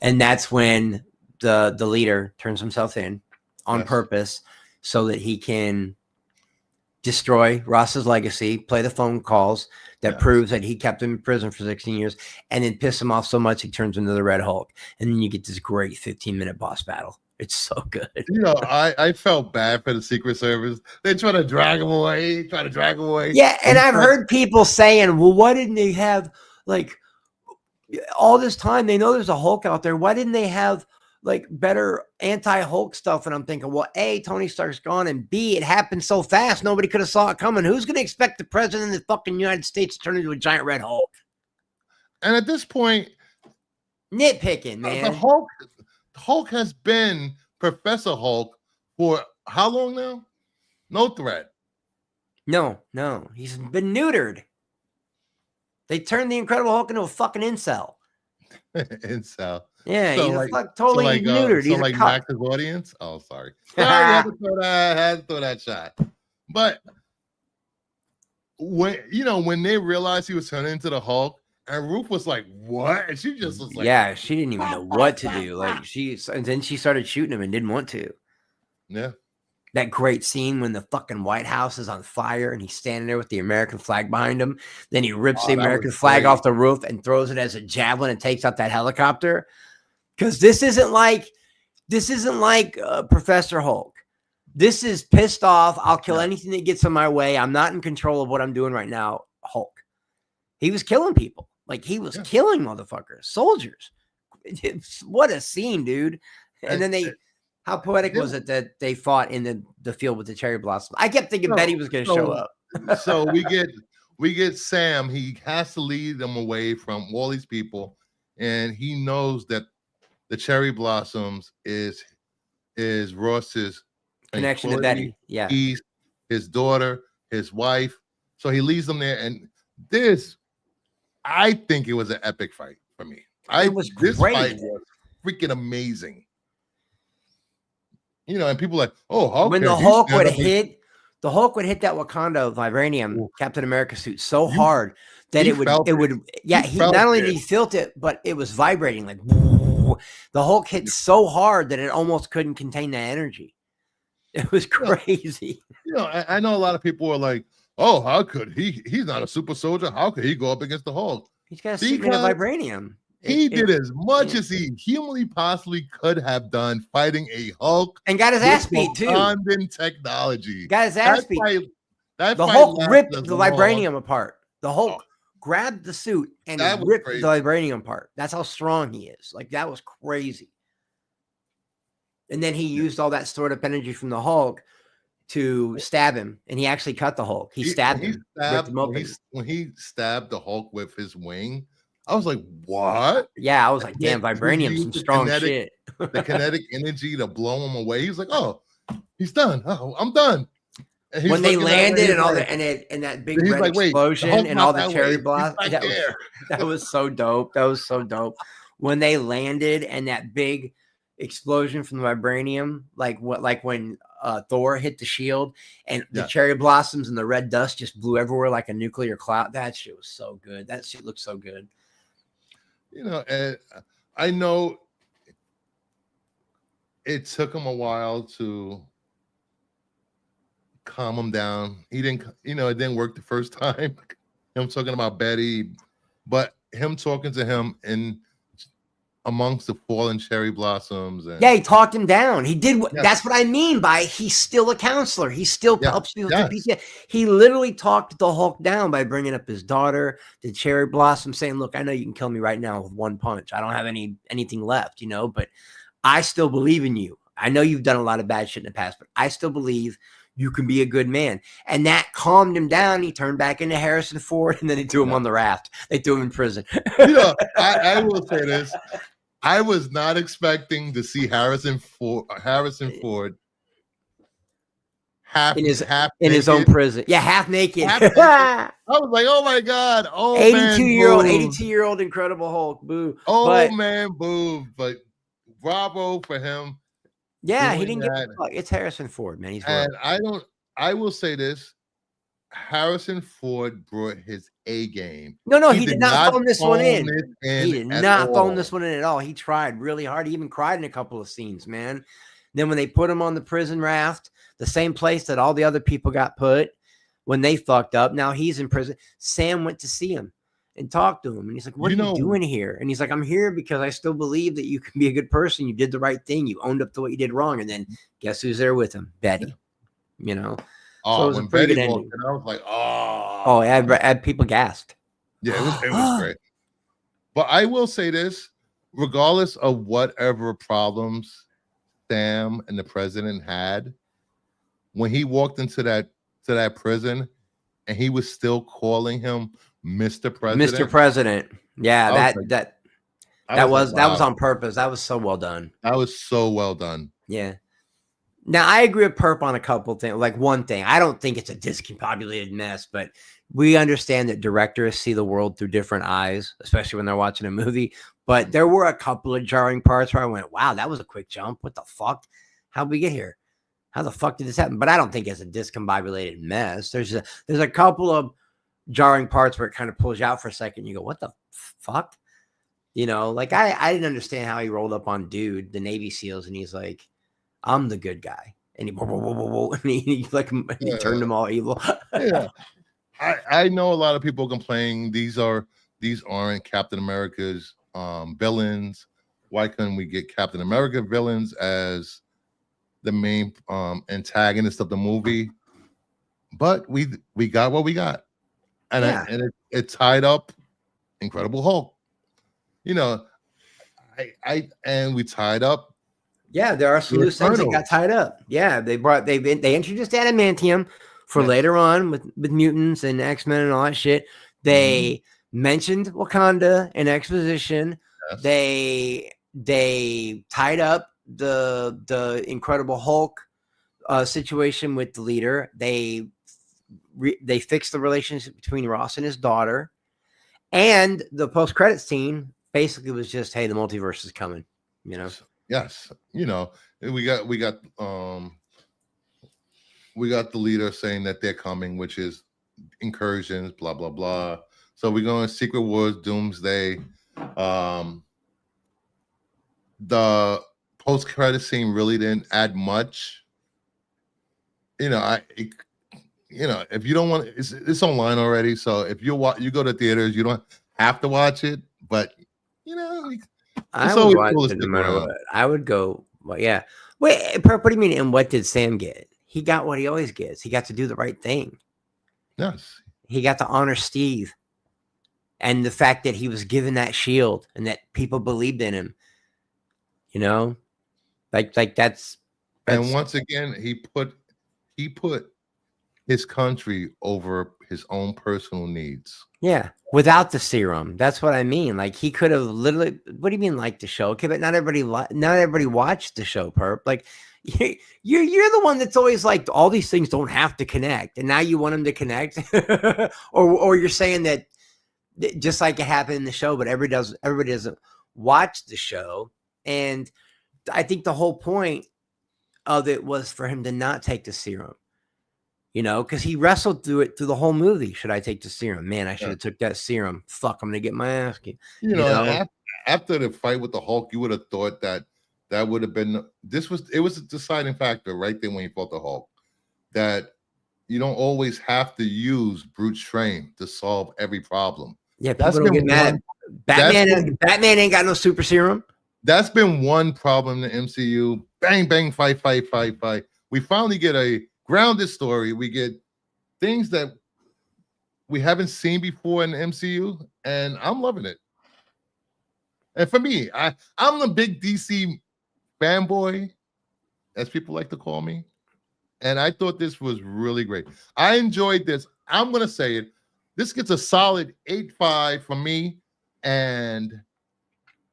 And that's when the leader turns himself in on purpose so that he can destroy Ross's legacy, play the phone calls that proves that he kept him in prison for 16 years, and then piss him off so much he turns into the Red Hulk. And then you get this great 15-minute boss battle. It's so good. You know, I felt bad for the Secret Service. They try to drag him away, Yeah, and I've heard people saying, well, why didn't they have, like, all this time? They know there's a Hulk out there. Why didn't they have, like, better anti-Hulk stuff? And I'm thinking, well, A, Tony Stark's gone, and B, it happened so fast, nobody could have saw it coming. Who's going to expect the president of the fucking United States to turn into a giant red Hulk? And at this point, nitpicking, man. The Hulk has been Professor Hulk for how long now? No threat. No. He's been neutered. They turned the Incredible Hulk into a fucking incel. Incel. Yeah, so he's like totally neutered. So he's like Max's audience. Oh, sorry. I had to throw that shot. But when they realized he was turning into the Hulk, and Ruth was like, "What?" And she just was like, "Yeah, she didn't even know what to do." Like and then she started shooting him and didn't want to. Yeah. That great scene when the fucking White House is on fire and he's standing there with the American flag behind him. Then he rips the American flag off the roof and throws it as a javelin and takes out that helicopter. Because this isn't like Professor Hulk. This is pissed off. I'll kill anything that gets in my way. I'm not in control of what I'm doing right now. Hulk. He was killing people. Like he was killing motherfuckers, soldiers. What a scene, dude. And then how poetic was it that they fought in the field with the cherry blossom? I kept thinking Betty was going to show up. So we get Sam. He has to lead them away from all these people, and he knows that the cherry blossoms is Ross's connection to Betty. Yeah, he's his daughter, his wife. So he leaves them there, and I think it was an epic fight for me. This fight was freaking amazing. You know, and people are like, oh, Hulk. When the Hulk would hit that Wakanda vibranium Captain America suit so hard that it would not only did he felt it, but it was vibrating like the Hulk hit so hard that it almost couldn't contain that energy. It was crazy. I know a lot of people are like, "Oh, how could he? He's not a super soldier. How could he go up against the Hulk?" He's got a suit made of vibranium. He did as much as he humanly possibly could have done fighting a Hulk, and got his ass beat too. Wakandan technology. Got his ass beat. The Hulk ripped the vibranium apart. The Hulk grabbed the suit and ripped the vibranium apart. That's how strong he is. Like, that was crazy. And then he used all that stored up energy from the Hulk to stab him, and he actually cut the Hulk. He stabbed him. When he stabbed the Hulk with his wing, I was like, "What?" Yeah, I was like, "Damn, vibranium, some strong shit." The kinetic energy to blow him away. He was like, "Oh, he's done. Oh, I'm done." When they landed and all that, and that big red explosion and all the cherry blossom, that was so dope. That was so dope. When they landed and that big explosion from the vibranium, like when Thor hit the shield and the cherry blossoms and the red dust just blew everywhere like a nuclear cloud. That shit was so good. That shit looked so good. And I know it took him a while to calm him down. He didn't, it didn't work the first time. Him talking about Betty, but him talking to him in amongst the fallen cherry blossoms. And he talked him down. He did. That's what I mean by he's still a counselor. He still helps people through PTSD. He literally talked the Hulk down by bringing up his daughter, the cherry blossom, saying, "Look, I know you can kill me right now with one punch. I don't have anything left, but I still believe in you. I know you've done a lot of bad shit in the past, but I still believe you can be a good man." And that calmed him down. He turned back into Harrison Ford, and then they threw him on the raft. They threw him in prison. I will say this. I was not expecting to see Harrison Ford in his own prison. Yeah, half naked. I was like, "Oh my God, 82-year-old Incredible Hulk, boo." Man, boo. But bravo for him. Yeah, he didn't get the fuck. It's Harrison Ford, man. I will say this. Harrison Ford brought his A game. No, he did not phone this one in. He did not phone this one in at all. He tried really hard. He even cried in a couple of scenes, man. Then when they put him on the prison raft, the same place that all the other people got put when they fucked up, now he's in prison. Sam went to see him and talked to him. And he's like, "What are you doing here?" And he's like, "I'm here because I still believe that you can be a good person. You did the right thing. You owned up to what you did wrong." And then guess who's there with him? Betty. So when Betty walked in, I was like, "Oh, I had people gasped." Yeah, it was great. But I will say this, regardless of whatever problems Sam and the president had, when he walked into that prison and he was still calling him Mr. President. Mr. President. Yeah, that was on purpose. That was so well done. That was so well done. Yeah. Now, I agree with Perp on a couple things. Like one thing, I don't think it's a discombobulated mess, but we understand that directors see the world through different eyes, especially when they're watching a movie. But there were a couple of jarring parts where I went, "Wow, that was a quick jump. What the fuck? How'd we get here? How the fuck did this happen?" But I don't think it's a discombobulated mess. There's a couple of jarring parts where it kind of pulls you out for a second. You go, "What the fuck?" Like I didn't understand how he rolled up on Dude, the Navy SEALs, and he's like, "I'm the good guy," and he turned them all evil. Yeah, I know a lot of people complain these aren't Captain America's villains. Why couldn't we get Captain America villains as the main antagonist of the movie? But we got what we got, and it tied up Incredible Hulk. And we tied up. Yeah, there are some loose ends that got tied up. Yeah, they introduced adamantium for later on with mutants and X-Men and all that shit. They mentioned Wakanda in exposition. Yes. They tied up the Incredible Hulk situation with the leader. They fixed the relationship between Ross and his daughter, and the post-credit scene basically was just, "Hey, the multiverse is coming." Yes, we got the leader saying that they're coming, which is incursions, blah blah blah. So we're going Secret Wars, Doomsday. The post-credit scene really didn't add much you know, if you don't want, it's online already. So if you go to theaters, you don't have to watch it. But I it's would always watch cool to it no stick matter around. what. I would go. Well, yeah. Wait, Perp, what do you mean? And what did Sam get? He got what he always gets. He got to do the right thing. Yes. He got to honor Steve, and the fact that he was given that shield and that people believed in him. Like that's. And once again, he put his country over his own personal needs. Yeah, without the serum. That's what I mean. Like he could have literally. What do you mean, like the show? Okay, but not everybody watched the show. Perp. Like you're the one that's always like all these things don't have to connect, and now you want them to connect, or you're saying that just like it happened in the show, but everybody doesn't watch the show, and I think the whole point of it was for him to not take the serum. Because he wrestled through it through the whole movie. Should I take the serum? Man, I should have took that serum. Fuck, I'm gonna get my ass kicked. After the fight with the Hulk, you would have thought that would have been it was a deciding factor right there when he fought the Hulk. That you don't always have to use brute strength to solve every problem. Yeah, people don't get mad. Batman ain't got no super serum. That's been one problem in the MCU. Bang, bang, fight. We finally get a grounded story. We get things that we haven't seen before in the MCU, and I'm loving it. And for me, I'm the big DC fanboy, as people like to call me, and I thought this was really great. I enjoyed this. I'm gonna say it. This gets a solid 8.5 from me, and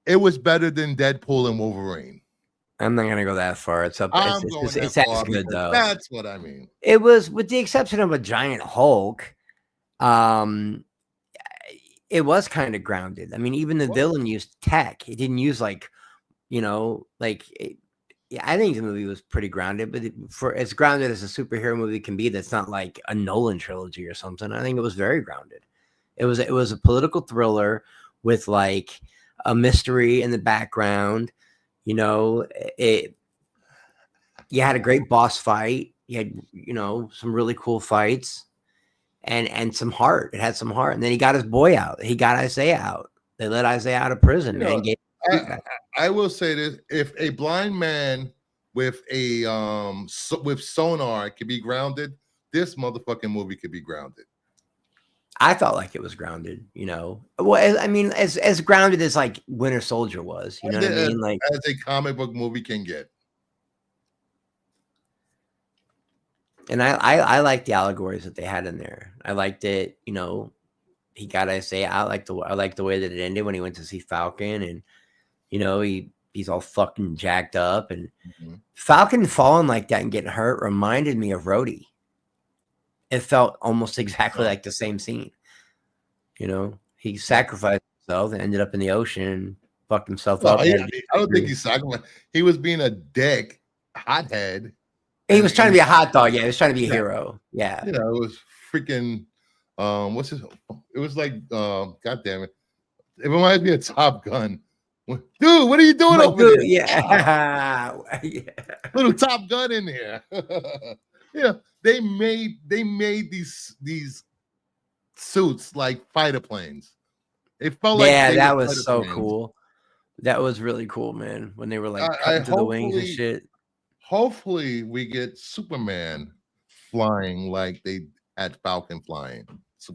it was better than Deadpool and Wolverine. I'm not gonna go that far. It's up. It's as good though. That's what I mean. It was, with the exception of a giant Hulk. It was kind of grounded. I mean, even the villain used tech. It didn't use I think the movie was pretty grounded, but for as grounded as a superhero movie can be, that's not like a Nolan trilogy or something. I think it was very grounded. It was a political thriller with like a mystery in the background. You had a great boss fight. You had, some really cool fights and some heart. It had some heart. And then he got his boy out. He got Isaiah out. They let Isaiah out of prison. I will say this: if a blind man with a with sonar could be grounded, this motherfucking movie could be grounded. I felt like it was grounded, Well, I mean, as grounded as like Winter Soldier was, you know what I mean? Like as a comic book movie can get. And I like the allegories that they had in there. I liked it, he got Isaiah. I like the way that it ended when he went to see Falcon, and he's all fucking jacked up, and Falcon falling like that and getting hurt reminded me of Rhodey. It felt almost exactly like the same scene. He sacrificed himself and ended up in the ocean, fucked himself up. I don't think he sacrificed. He was being a dick, hothead. He was trying to be a hot dog. Yeah, he was trying to be a hero. Yeah. It was freaking, what's his, it was like, God damn it. It reminds me of Top Gun. Dude, what are you doing over there? Yeah. Little Top Gun in there. They made these suits like fighter planes. It felt like that was so cool. That was really cool, man. When they were like cutting through the wings and shit. Hopefully, we get Superman flying like they had Falcon flying.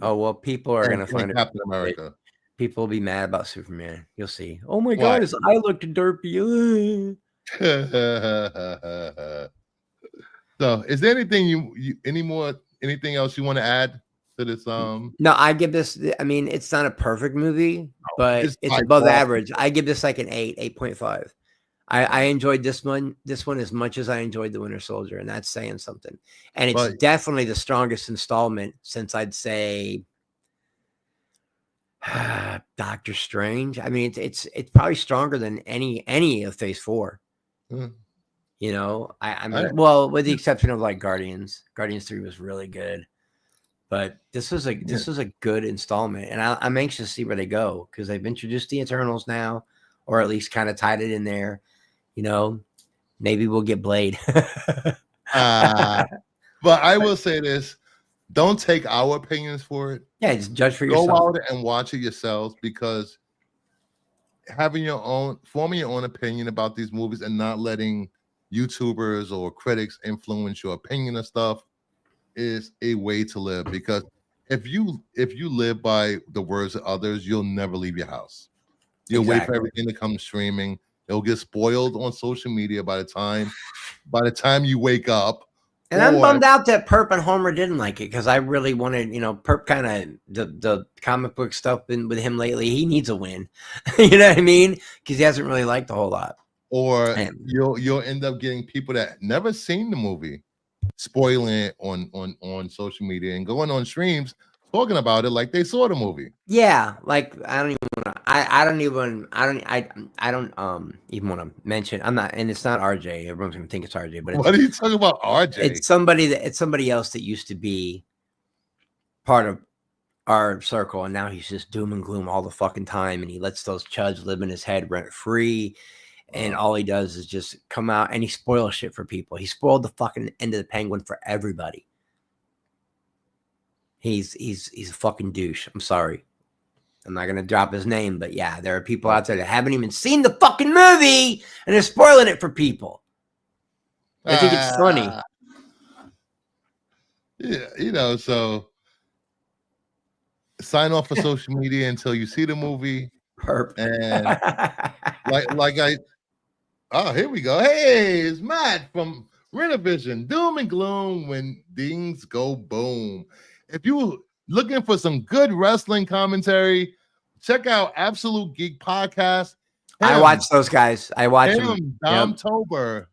Oh well, people are gonna find Captain America. People will be mad about Superman. You'll see. Oh my God, his eye looked derpy. So, is there anything anything else you want to add to this? No, I give this. I mean, it's not a perfect movie, but it's above average. I give this like an 8.5. I enjoyed this one as much as I enjoyed the Winter Soldier, and that's saying something. And it's definitely the strongest installment since I'd say Doctor Strange. I mean, it's probably stronger than any of Phase 4. I mean, well, with the exception of like Guardians 3 was really good, but this was a good installment, and I'm anxious to see where they go because they've introduced the Eternals now, or at least kind of tied it in there. Maybe we'll get Blade. But I will say this: don't take our opinions for it. Yeah, just judge for Go yourself. out and watch it yourselves, because forming your own opinion about these movies and not letting YouTubers or critics influence your opinion of stuff is a way to live. Because if you live by the words of others, you'll never leave your house. You'll wait for everything to come streaming. It'll get spoiled on social media by the time you wake up. And I'm bummed out that Perp and Homer didn't like it, because I really wanted, Perp kind of the comic book stuff with him lately. He needs a win, you know what I mean? Because he hasn't really liked a whole lot. Or you'll end up getting people that never seen the movie spoiling it on social media and going on streams talking about it like they saw the movie. Yeah, like I don't even want to mention. I'm not, and it's not RJ. Everyone's gonna think it's RJ, but what are you talking about, RJ? It's somebody else that used to be part of our circle, and now he's just doom and gloom all the fucking time, and he lets those chuds live in his head rent free. And all he does is just come out and he spoils shit for people. He spoiled the fucking end of the Penguin for everybody. He's a fucking douche. I'm sorry. I'm not gonna drop his name, but yeah, there are people out there that haven't even seen the fucking movie and they're spoiling it for people. I think it's funny. Yeah, so sign off for social media until you see the movie. Perfect. And here we go. Hey, it's Matt from Renovision. Doom and gloom when things go boom. If you looking for some good wrestling commentary, check out Absolute Geek Podcast. I watch those guys. I watch them. Dom Tober,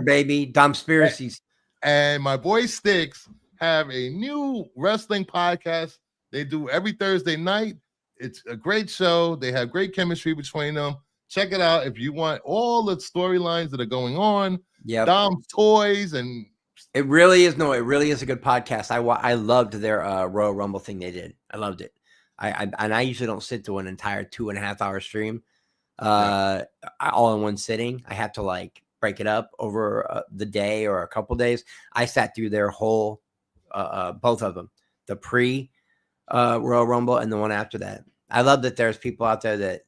baby. Domspiracies. And my boy Sticks have a new wrestling podcast. They do every Thursday night. It's a great show. They have great chemistry between them. Check it out if you want all the storylines that are going on. Yeah, Dom's toys, and it really is a good podcast. I loved their Royal Rumble thing they did. I loved it. I usually don't sit through an entire 2.5 hour stream, all in one sitting. I have to like break it up over the day or a couple days. I sat through their whole, both of them, the pre Royal Rumble and the one after that. I love that there's people out there that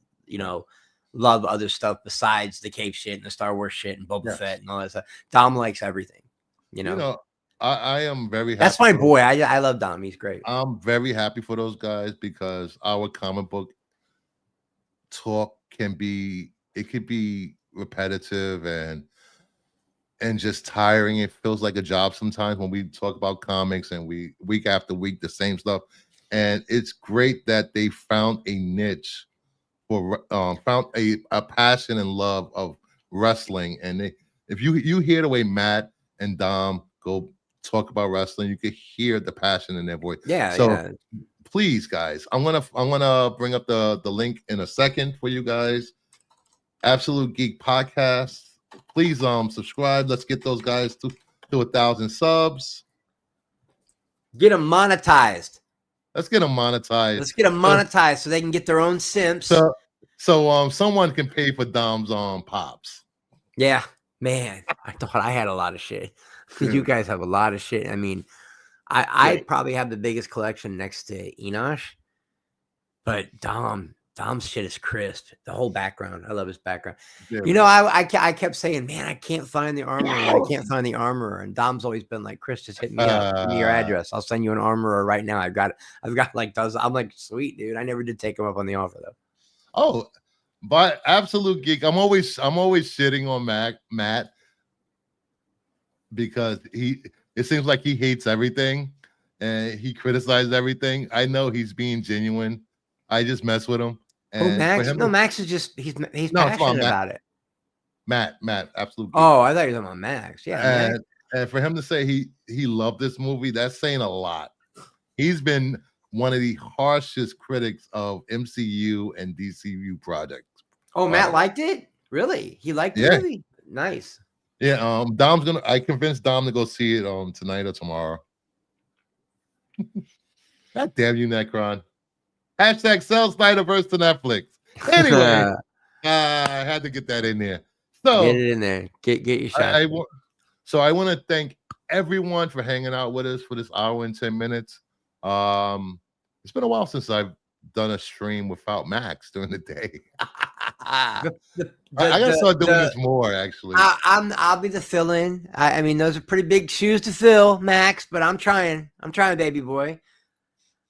love other stuff besides the cave shit and the Star Wars shit and Boba Fett and all that stuff. Dom likes everything. I am very happy. That's my boy. I love Dom. He's great. I'm very happy for those guys, because our comic book talk could be repetitive and just tiring. It feels like a job sometimes when we talk about comics and we week after week the same stuff. And it's great that they found a niche found a passion and love of wrestling. And if you hear the way Matt and Dom go talk about wrestling, you can hear the passion in their voice. Please, guys, I'm gonna bring up the link in a second for you guys. Absolute Geek Podcast. Please subscribe. Let's get those guys to 1,000 subs. Get them monetized. Let's get them monetized. So they can get their own simps. So someone can pay for Dom's pops. Yeah, man. I thought I had a lot of shit. You guys have a lot of shit. I mean, I probably have the biggest collection next to Enosh, but Dom's shit is crisp. The whole background. I love his background. Yeah, I kept saying, man, I can't find the armorer. I can't find the armorer. And Dom's always been like, Chris, just hit me up. Give me your address. I'll send you an armorer right now. I've got like dozens. I'm like, sweet, dude. I never did take him up on the offer though. Oh, but Absolute Geek. I'm always shitting on Matt because it seems like he hates everything and he criticizes everything. I know he's being genuine. I just mess with him. And Max? Max is just he's passionate about it. Matt, Absolute Geek. Oh, I thought you were talking about Max. Yeah. And for him to say he loved this movie, that's saying a lot. He's been one of the harshest critics of MCU and DCU projects. Oh, Matt liked it? Really? He liked the movie? Nice. Yeah, I convinced Dom to go see it tonight or tomorrow. God damn you, Necron. Hashtag sell Snyderverse to Netflix. Anyway, I had to get that in there. So get it in there. Get your shot. So I want to thank everyone for hanging out with us for this hour and 10 minutes. It's been a while since I've done a stream without Max during the day. I gotta start doing this more, actually. I'll be the fill-in. I mean, those are pretty big shoes to fill, Max, but I'm trying, baby boy.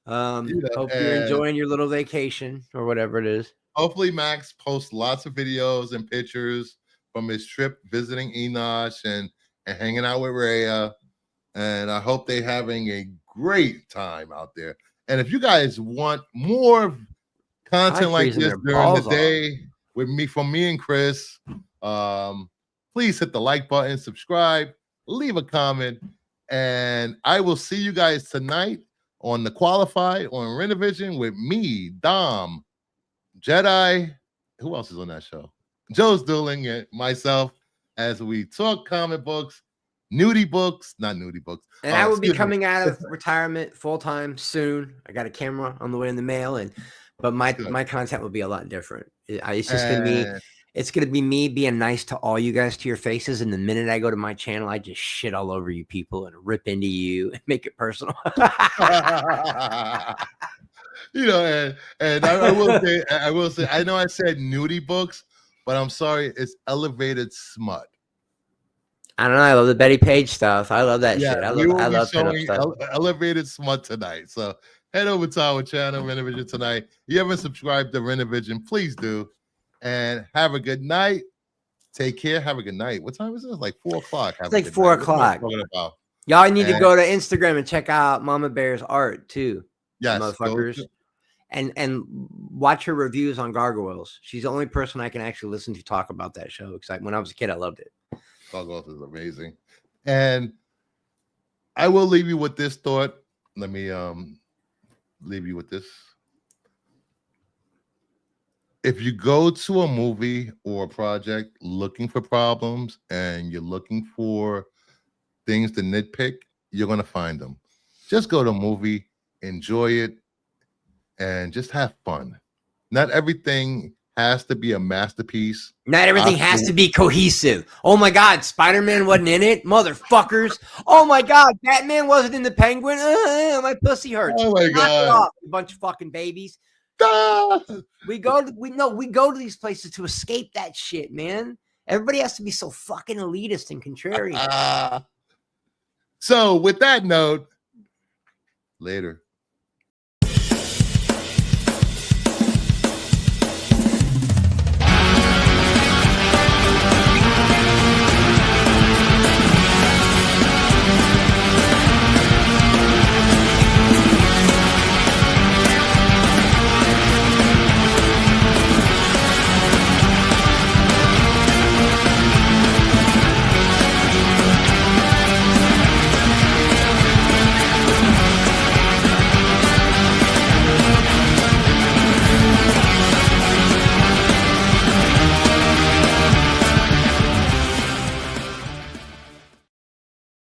Hope you're enjoying your little vacation or whatever it is. Hopefully Max posts lots of videos and pictures from his trip visiting Enosh and hanging out with Rhea. And I hope they're having a great time out there. And if you guys want more content like this during the day with me, from me and Chris, please hit the like button, subscribe, leave a comment, and I will see you guys tonight on The Qualified on Renovision with me, Dom, Jedi. Who else is on that show? Joe's Dueling, and myself, as we talk comic books, nudie books, not nudie books. And I will be coming out of retirement full-time soon. I got a camera on the way in the mail, but my content will be a lot different. It's just gonna be me being nice to all you guys to your faces, and the minute I go to my channel, I just shit all over you people and rip into you and make it personal. You know, and I will say, I know I said nudie books, but I'm sorry, it's elevated smut. I don't know. I love the Betty Page stuff. I love that shit. I love showing elevated smut tonight. So head over to our channel, Renovision Tonight. If you haven't subscribed to Renovision, please do. And have a good night. Take care. Have a good night. What time is it? It's like 4 o'clock. It's like 4 o'clock. Y'all need to go to Instagram and check out Mama Bear's art too. Yes, motherfuckers. And watch her reviews on Gargoyles. She's the only person I can actually listen to talk about that show. Because when I was a kid, I loved it. Gargoyles is amazing. And I will leave you with this thought. Let me leave you with this. If you go to a movie or a project looking for problems and you're looking for things to nitpick, you're going to find them. Just go to a movie, enjoy it, and just have fun. Not everything has to be a masterpiece. Not everything has to be cohesive. Oh my God, Spider-Man wasn't in it, motherfuckers. Oh my God, Batman wasn't in the Penguin. My pussy hurts. Oh my God, off, you bunch of fucking babies. We go to these places to escape that shit, man. Everybody has to be so fucking elitist and contrarian. So with that note, later.